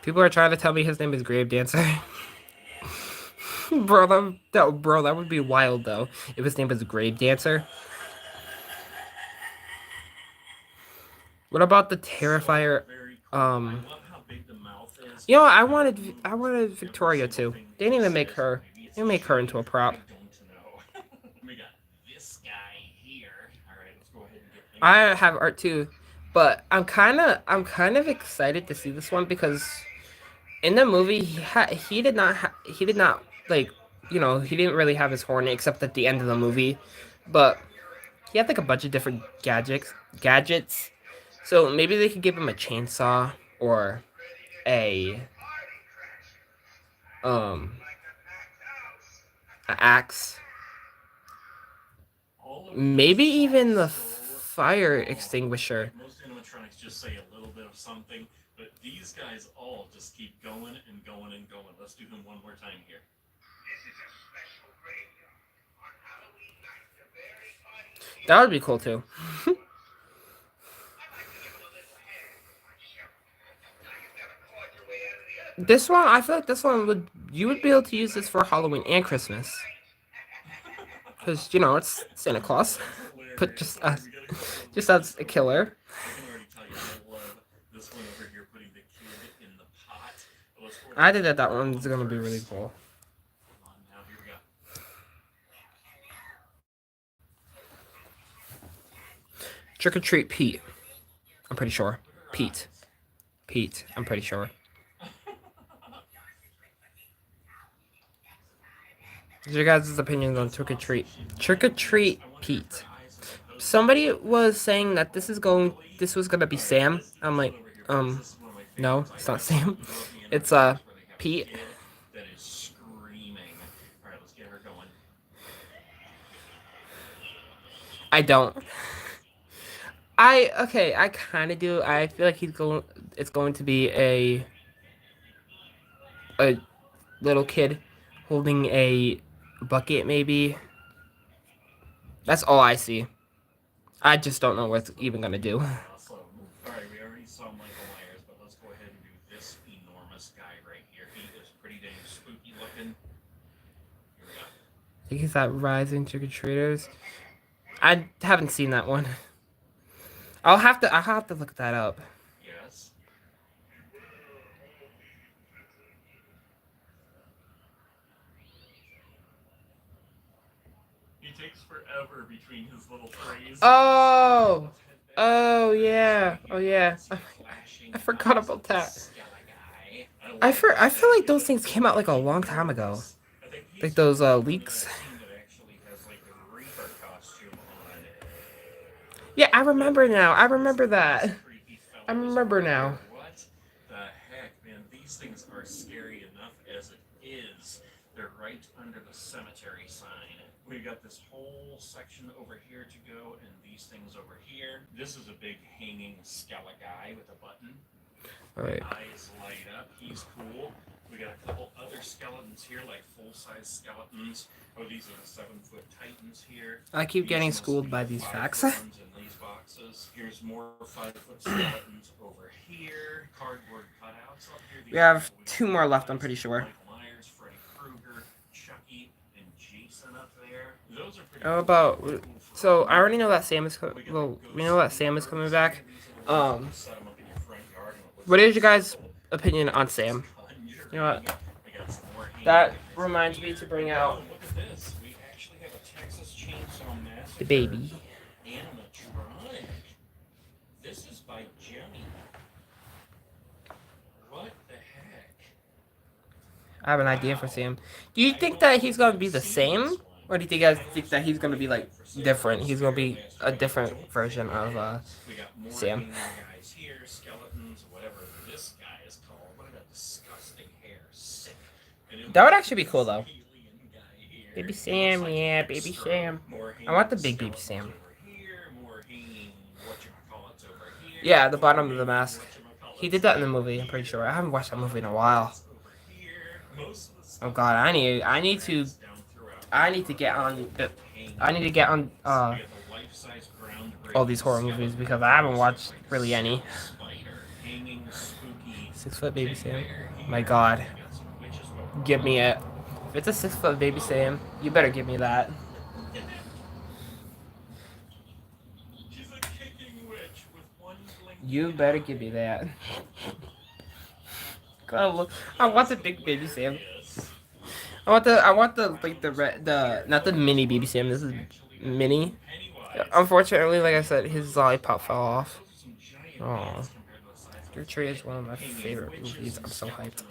S1: people are trying to tell me his name is Grave Dancer. Bro, that would be wild though if his name was Grave Dancer. What about the Terrifier? You know, I wanted Victoria too. They didn't even make her. They make her into a prop. I have art too, but I'm kind of excited to see this one because in the movie he did not like he didn't really have his horn except at the end of the movie, but he had like a bunch of different gadgets. So maybe they could give him a chainsaw or a um an axe. Maybe even the fire extinguisher.
S2: Most animatronics just say a little bit of something, but these guys all just keep going and going and going. Let's do them one more time here.
S1: That would be cool too. This one, I feel like this one you would be able to use this for Halloween and Christmas. Because, it's Santa Claus. But just as a killer. I think that one's going to be really cool. Trick or Treat Pete. I'm pretty sure. Pete, I'm pretty sure. What's your guys' opinions on Trick or Treat? Trick or Treat Pete. Somebody was saying that this was gonna be Sam. I'm like, no, it's not Sam. It's Pete. I don't. I kind of do. I feel like it's going to be a little kid holding a bucket, maybe. That's all I see. I just don't know what it's even gonna do.
S2: Alright, we already saw Michael Myers, but let's go ahead and do this enormous guy right here. He is pretty dang spooky looking. Here we go.
S1: I think it's that Rising Trick-or-Treaters. I haven't seen that one. I'll have to look that up.
S2: Yes. He takes forever between his little phrases.
S1: Oh yeah. I forgot about that. I feel like those things came out like a long time ago. Like those leaks. Yeah, I remember now. I remember that. I remember now.
S2: What the heck, man? These things are scary enough as it is. They're right under the cemetery sign. We've got this whole section over here to go, and these things over here. This is a big hanging skeleton guy with a button.
S1: Alright.
S2: Eyes light up. He's cool. We got a couple other skeletons here, like full-size skeletons. Oh, these are the 7-foot titans here.
S1: I keep getting schooled by these facts.
S2: boxes. Here's more 5-foot skeletons over here. Cardboard cutouts up here.
S1: We have 2 more left, I'm pretty sure.
S2: Michael Myers, Freddy Krueger, Chucky, and Jason up there. Those are pretty
S1: How about... So, I already know that Sam is... Well, we know that Sam is coming back. What is your guys' opinion on Sam? You know what? That reminds me to bring out
S2: look at this. We actually have a Texas Chainsaw Massacre
S1: the baby.
S2: animatronic. This is by Jimmy. What the heck?
S1: I have an idea for Sam. Do you think that he's going to be the same? Or do you guys think that he's going to be, like, different? He's going to be a different version of Sam.
S2: Guys here, skeletons, whatever this guy is called. What a disgusting hair. Sick.
S1: That would actually be cool, though. Baby Sam, yeah, Baby Sam. I want the big Baby Sam. Yeah, the bottom of the mask. He did that in the movie, I'm pretty sure. I haven't watched that movie in a while. Oh god, I need to get on all these horror movies because I haven't watched really any. 6-foot Baby Sam. My god. Give me it. If it's a 6-foot Baby Sam, you better give me that. You better give me that. God, look, I want the big Baby Sam. I want the like the not the mini Baby Sam. This is mini. Unfortunately, like I said, his lollipop fell off. Oh, Your Tree is one of my favorite movies. I'm so hyped.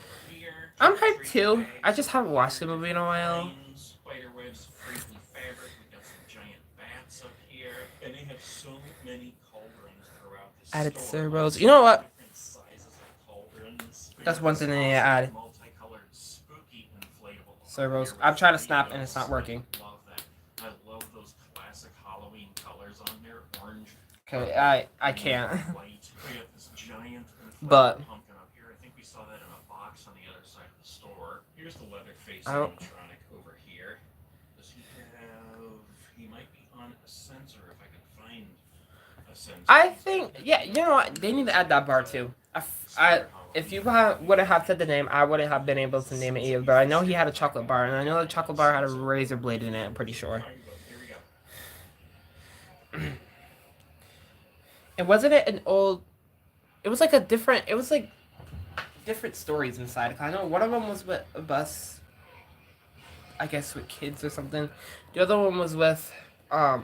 S1: I'm hyped too. I just haven't watched the movie in a while.
S2: Spiderwebs, freaky fabric. We got some giant bats up here, and they have so many cauldrons throughout the
S1: Added
S2: store.
S1: cereals. You know what?
S2: Different sizes of cauldrons.
S1: That's one thing they need to add.
S2: Multicolored, spooky inflatable.
S1: Cereals. I'm trying to snap and it's not working.
S2: Love that. I love those classic Halloween colors on there. Orange.
S1: Okay, I can't.
S2: White. We got this giant
S1: But
S2: pumpkin up here. I think we saw that in a box on the other side of the store. Here's the Leatherface
S1: I don't-
S2: animatronic over here. Does he have? He might be on a sensor if I can find a sensor.
S1: I think, yeah, you know what? They need to add that bar too. If you wouldn't have said the name, I wouldn't have been able to name it either. But I know he had a chocolate bar, and I know the chocolate bar had a razor blade in it. I'm pretty sure.
S2: Here we go.
S1: And wasn't it an old? It was like a different. It was like different stories inside. I know one of them was with a bus. I guess with kids or something. The other one was with
S2: That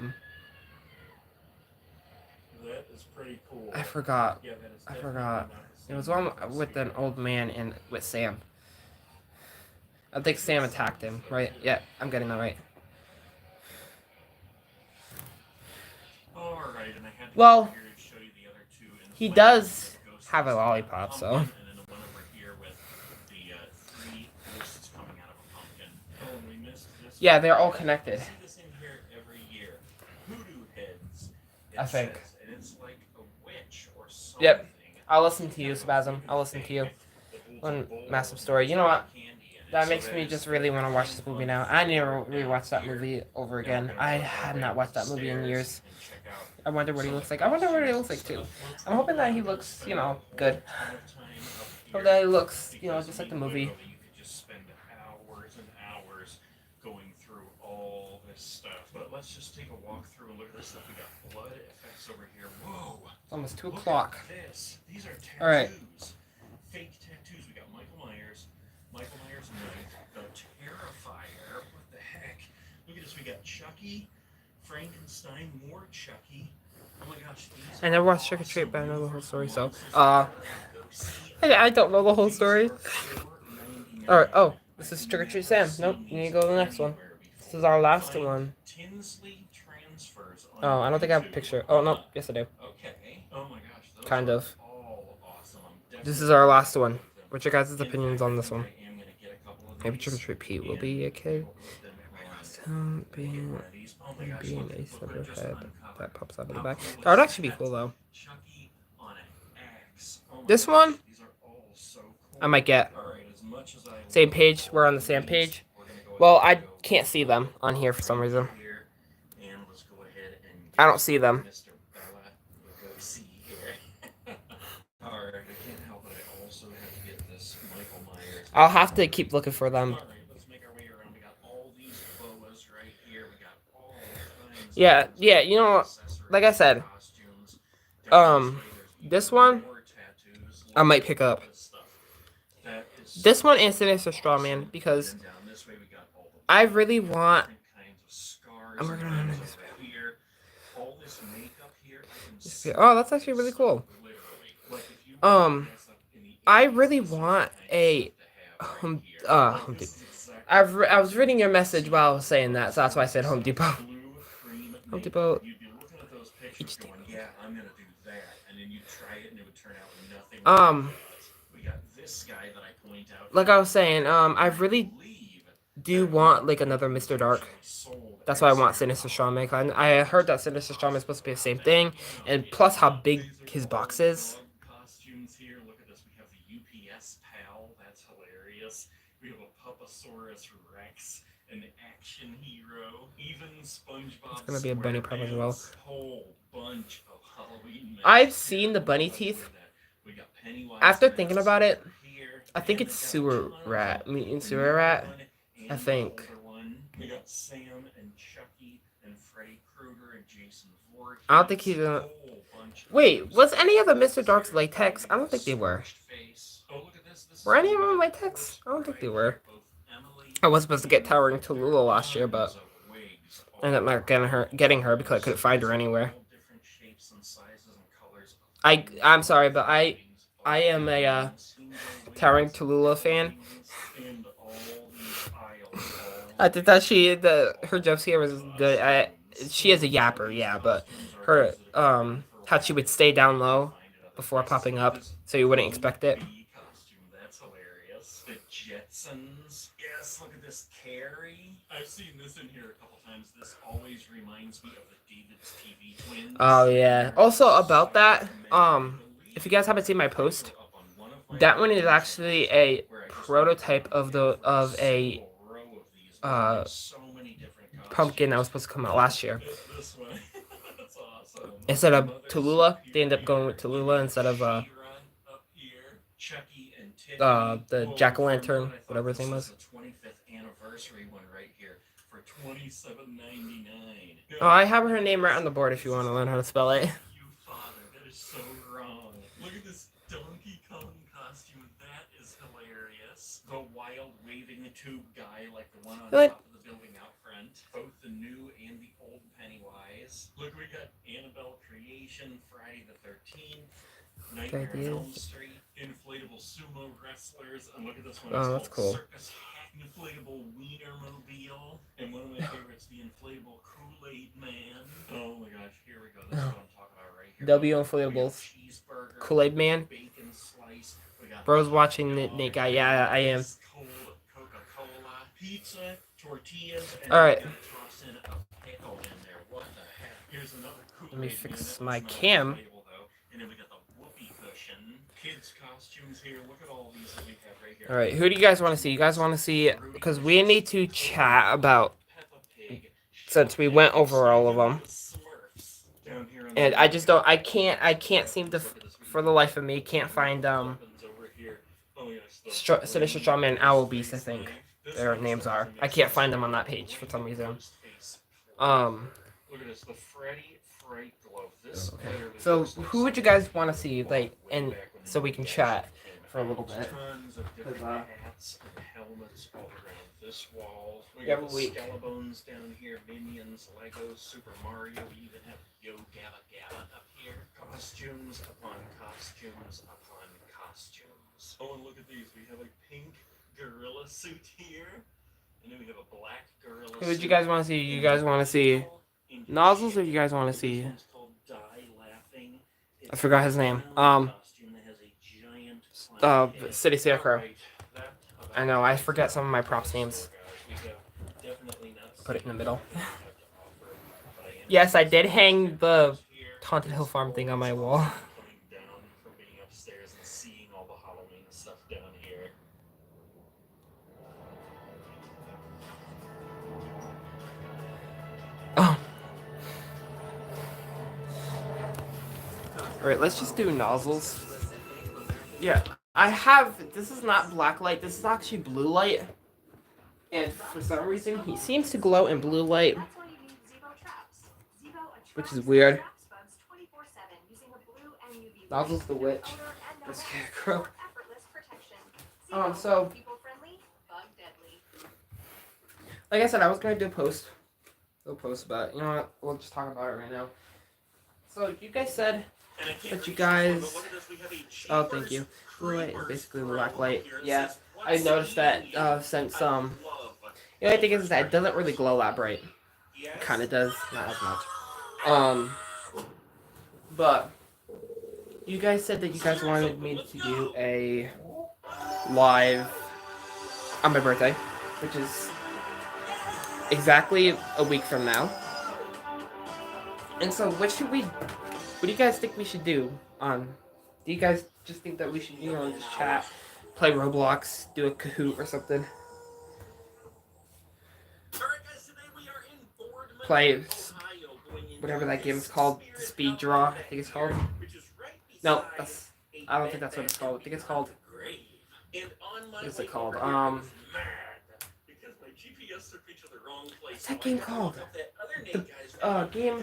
S2: is pretty cool.
S1: I forgot.
S2: Yeah, that is
S1: I
S2: definitely
S1: forgot.
S2: not
S1: It was one with an old man and with Sam. I think Sam attacked him, right? Yeah, I'm getting that right.
S2: All right, and I had to
S1: Well,
S2: come here to show you the other two
S1: he
S2: inflatables
S1: does
S2: with ghosts
S1: have a
S2: inside
S1: lollipop,
S2: of a
S1: so.
S2: pumpkin, and then the one over here with the 3 ghosts coming out of a pumpkin. Oh, and we missed this.
S1: Yeah, they're all
S2: We
S1: connected.
S2: see this in here every year. Hoodoo heads. It
S1: I think.
S2: says, and it's like a witch or something.
S1: Yep. I'll listen to you, Spasm. I'll listen to you. One massive story. You know what? That makes me just really want to watch this movie now. I need to rewatch that movie over again. I have not watched that movie in years. I wonder what he looks like. I wonder what he looks like too. I'm hoping that he looks, you know, good. Hope that he looks, you know, just like the movie.
S2: You could just spend hours and hours going through all this stuff. But let's just take a walk through and look at this stuff. We got blood effects over here. Whoa!
S1: It's almost 2
S2: Look
S1: o'clock.
S2: at this. These are tattoos.
S1: All right.
S2: Fake tattoos. We got Michael Myers knife, the Terrifier. What the heck? Look at this. We got Chucky, Frankenstein, more Chucky. Oh my gosh.
S1: I never watched Trick or Treat, but I know the whole story, so. I don't know the whole story. Alright, oh, this is Trick or Treat Sam. Nope, you need to go to the next one. This is our last one. Oh, I don't think I have a picture. Oh, no, yes I do.
S2: Okay. Oh my gosh.
S1: Kind of.
S2: All awesome.
S1: This is our last one. What's your guys' opinions on this one? Maybe Trick or Treat Pete will be a kid. Being a slipper head that pops out of the back. That would actually be cool though. This one, I might get. Same page. We're on the same page. Well, I can't see them on here for some reason. I don't see them.
S2: see here. Alright, I can't help it. I also have to get this Michael Myers.
S1: I'll have to keep looking for them.
S2: Alright, let's make our way around. We got all these boas right here. We got all kinds
S1: Yeah,
S2: of
S1: yeah, you know, like I said,
S2: costumes.
S1: this one I might pick up. This one and Sinister Strawman because I really want. I'm working on this. Oh, that's actually really cool. I really want a Home Depot. I was reading your message while I was saying that, so that's why I said Home Depot. Home Depot. Each day.
S2: Yeah, I'm gonna do that, and then you try it, and it would turn out nothing. We got this guy that I point out.
S1: Like I was saying, I really do want like another Mr. Dark. That's why I want Sinister Strawman. I heard that Sinister Strawman is supposed to be the same thing, and plus how big his box is.
S2: Costumes here. Look at this. We have the UPS pal. That's hilarious. We have a Pupasaurus Rex, an action hero, even SpongeBob.
S1: It's gonna be a bunny prop as well.
S2: Whole bunch of Halloween.
S1: I've seen the bunny teeth. After thinking about it, I think it's sewer rat. Sewer rat. I think.
S2: We got Sam and Chucky and Freddy Krueger and Jason Voorhees.
S1: I don't think he's gonna. Wait, was any of the Mr. Dark's latex? I don't think they were. Were any of them latex? I don't think they were. I was supposed to get Towering Tallulah last year, but I ended up not getting her because I couldn't find her anywhere. I'm sorry, but I am a Towering Tallulah fan. I think that her jump scare was good. She is a yapper, yeah, but her how she would stay down low before popping up, so you wouldn't expect it.
S2: That's hilarious. The Jetsons. Yes, look at this Carrie. I've seen this in here a couple times. This always reminds me of the David's TV twins.
S1: Oh yeah. Also about that, if you guys haven't seen my post, that one is actually a prototype of a pumpkin that was supposed to come out last year. Instead of Tallulah, they ended up going with Tallulah instead of the jack-o'-lantern, whatever his name was.
S2: The 25th anniversary one right here for $27.99.
S1: Oh, I have her name right on the board if you want to learn how to spell it.
S2: You father, that is so wrong. Look at this Donkey Kong costume. That is hilarious. The wild waving tube guy like the one on top of the building out front. Both the new and the old Pennywise. Look, we got Annabelle Creation, Friday the 13th, Nightmare on Elm Street, inflatable sumo wrestlers, and look at this one.
S1: Oh, that's cool.
S2: Circus inflatable Wienermobile, and one of my favorites, the inflatable Kool-Aid Man. Oh my gosh, here we go. This is what I'm talking about right here.
S1: W inflatables. Kool-Aid Man.
S2: Bacon slice.
S1: Bro's watching Nate guy. Yeah, I am.
S2: Coca-Cola, pizza, tortillas, and
S1: all right.
S2: Toss in a pickle in there. What the heck? Here's another Kool-Aid.
S1: Let me fix my cam.
S2: And then we got the whoopee cushion. Kids costumes here. Look at all these that we have right here.
S1: All right, who do you guys want to see? You guys want to see, because we need to chat about, since we went over all of them. And I just don't, I can't seem to, for the life of me, can't find Sinister Strawman and Owl Beast, I think their names are. I can't find them on that page for some reason.
S2: Look at this, the Freddy Fright Glove. This
S1: so who would you guys want to see, like, and so we can chat for a little bit?
S2: Tons of different hats and helmets all around this wall. We
S1: Yeah,
S2: got the Skelebones down here, Minions, Legos, Super Mario. We even have Yo Gabba Gabba up here. Costumes upon costumes upon costumes. Oh, and look at these. We have a pink gorilla suit here, and then we have a black gorilla.
S1: Who would you guys want to see? You guys want to see Nozzles, or you guys want to see? I forgot his name. City Scarecrow. I know, I forget some of my props names. Put it in the middle. Yes, I did hang the Haunted Hill Farm thing on my wall. Oh. Alright, let's just do nozzles. Yeah, I have, this is not black light, this is actually blue light. And for some reason, he seems to glow in blue light. Which is weird. Nozzle's the witch. The Scarecrow. So, like I said, I was going to do a post. No post about it. You know what? We'll just talk about it right now. So, you guys said that you guys... Oh, thank you. Blue light is basically black light. Yeah, I noticed that since, the only thing is that it doesn't really glow that bright. It kind of does, not as much. But you guys said that you guys wanted me to do a live on my birthday, which is exactly a week from now. And so, what do you guys think we should do? Do you guys just think that we should, just chat, play Roblox, do a Kahoot or something? Play whatever that game is called, Speed Draw, I think it's called. No, I don't think that's what it's called. I think it's called, what is it called? What's that game called? The game,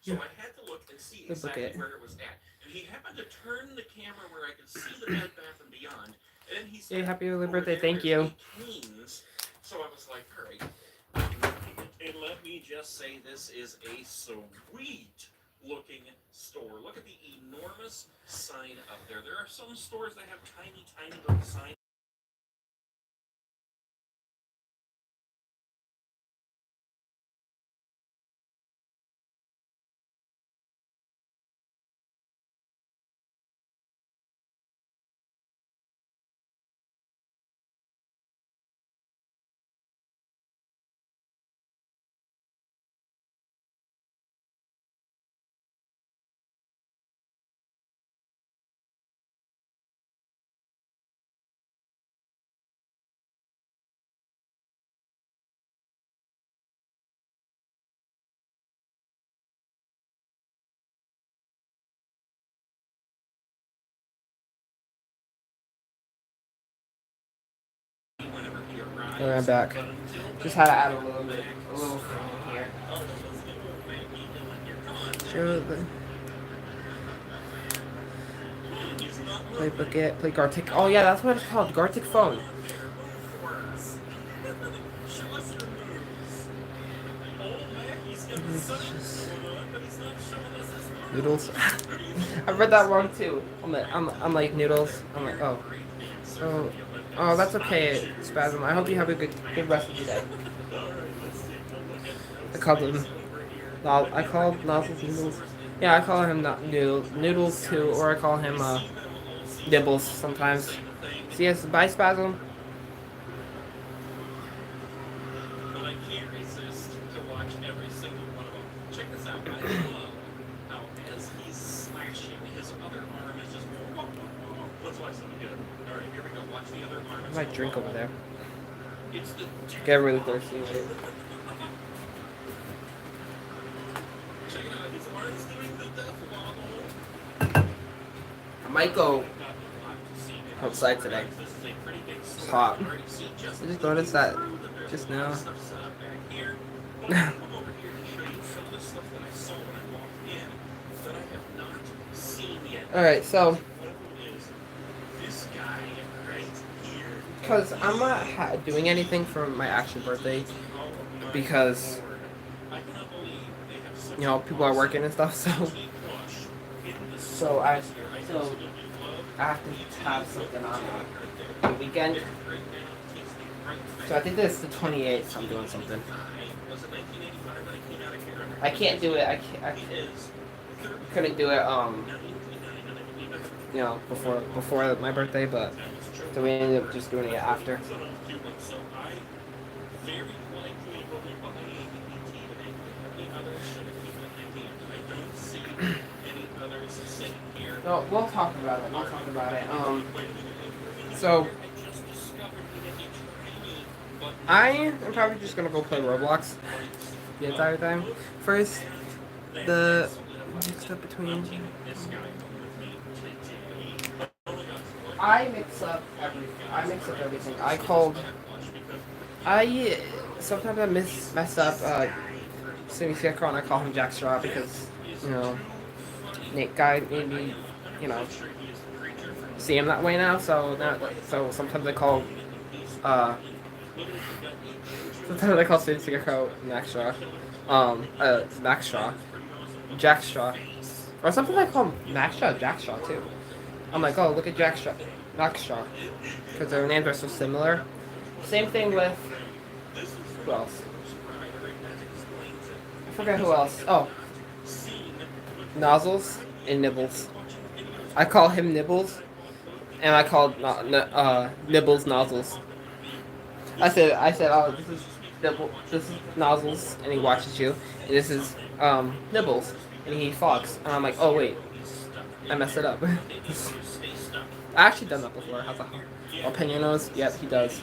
S2: So I had to look and see exactly where it was at. And he happened to turn the camera where I could see the Bed Bath and Beyond. And then he said,
S1: "Hey, happy early birthday! Thank you."
S2: So I was like, all right. And let me just say, this is a sweet looking store. Look at the enormous sign up there. There are some stores that have tiny, tiny little signs.
S1: Alright, I'm back. Just had to add a little thing here. Show the... Play Bucket, play Gartic. Oh yeah, that's what it's called, Gartic Phone. Noodles. I read that wrong too. I'm like noodles. I'm like, oh. Oh, that's okay, Spasm. I hope you have a good rest of your day. I called him. I called Nozzles noodles. Yeah, I call him noodles too, or I call him Nibbles sometimes. So yes, bye, Spasm.
S2: But I can't resist to watch every single one of them. Check this out. I love how as he's slashing, his other arm is just. Let's watch something good. All right, here we go. Watch the other arm.
S1: I might drink over there.
S2: It's the.
S1: Get really thirsty.
S2: Check it out. His arm's doing the death wobble.
S1: I might go outside today. It's hot. I just noticed that just now. Alright, so because I'm not doing anything for my actual birthday because people are working and stuff, so I have to have something on the weekend. So I think this is the 28th. I'm doing something. I can't do it. I couldn't do it. Before my birthday, but so we ended up just doing it after. No, we'll talk about it. So I am probably just gonna go play Roblox the entire time. First, the mixed up between. I mix up everything. I sometimes I mess up. Singing Scarecrow, and I call him Jack Straw because you know Nate guy made me see him that way now. So sometimes I call uh sometimes I call Singing Scarecrow Max Straw, Max Straw, Jack Straw, or sometimes I call him Max Straw Jack Straw too. I'm like, oh, look at Jack Straw, Max Straw, because their names are so similar. Same thing with who else? I forget who else. Oh, Nozzles and Nibbles. I call him Nibbles, and I call Nibbles Nozzles. I said, oh, this is Nozzles, and he watches you, and this is Nibbles, and he fogs, and I'm like, oh wait, I messed it up. I actually done that before. Has a opinion nose? Yep, he does.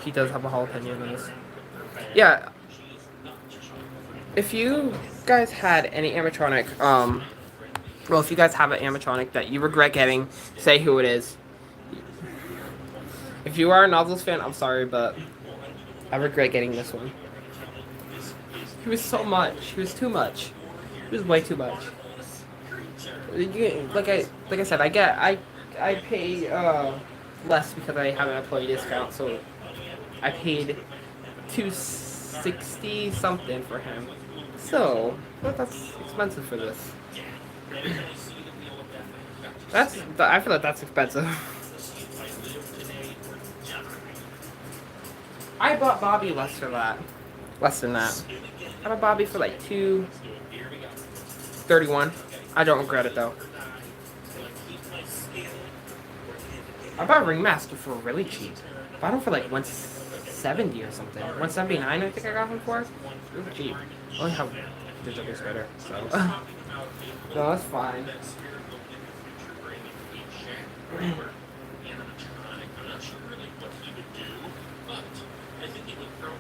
S1: He does have a jalapeno nose. Yeah. If you guys had any animatronic, well, if you guys have an animatronic that you regret getting, say who it is. If you are a Nozzles fan, I'm sorry, but I regret getting this one. He was so much. He was too much. He was way too much. Like I said, I pay less because I have an employee discount, so I paid $260 something for him. So that's expensive for this. I feel like that's expensive. I bought Bobby less than that. I bought Bobby for like $231. I don't regret it though. I bought Ringmaster for really cheap. I bought him for like $170 or something. $179 I think I got him for. It was cheap. I only have the Joker sweater, so no, that's fine.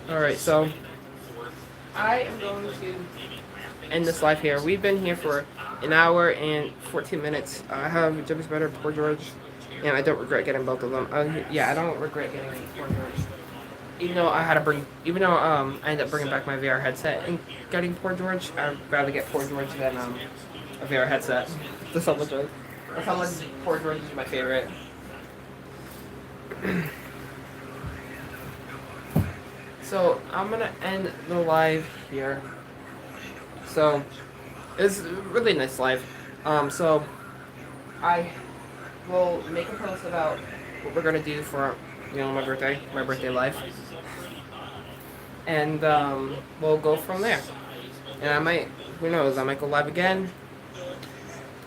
S1: Alright, so I am going to end this live here. We've been here for an hour and 14 minutes. I have Jimmy Spider, Poor George, and I don't regret getting both of them. Yeah, I don't regret getting Poor George. Even though I ended up bringing back my VR headset and getting Poor George, I'd rather get Poor George than a VR headset. That's how much Poor George is my favorite. So I'm gonna end the live here. So it's a really nice live. So I will make a post about what we're gonna do for my birthday live, and we'll go from there. And who knows, I might go live again.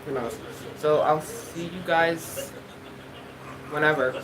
S1: Who knows? So I'll see you guys whenever.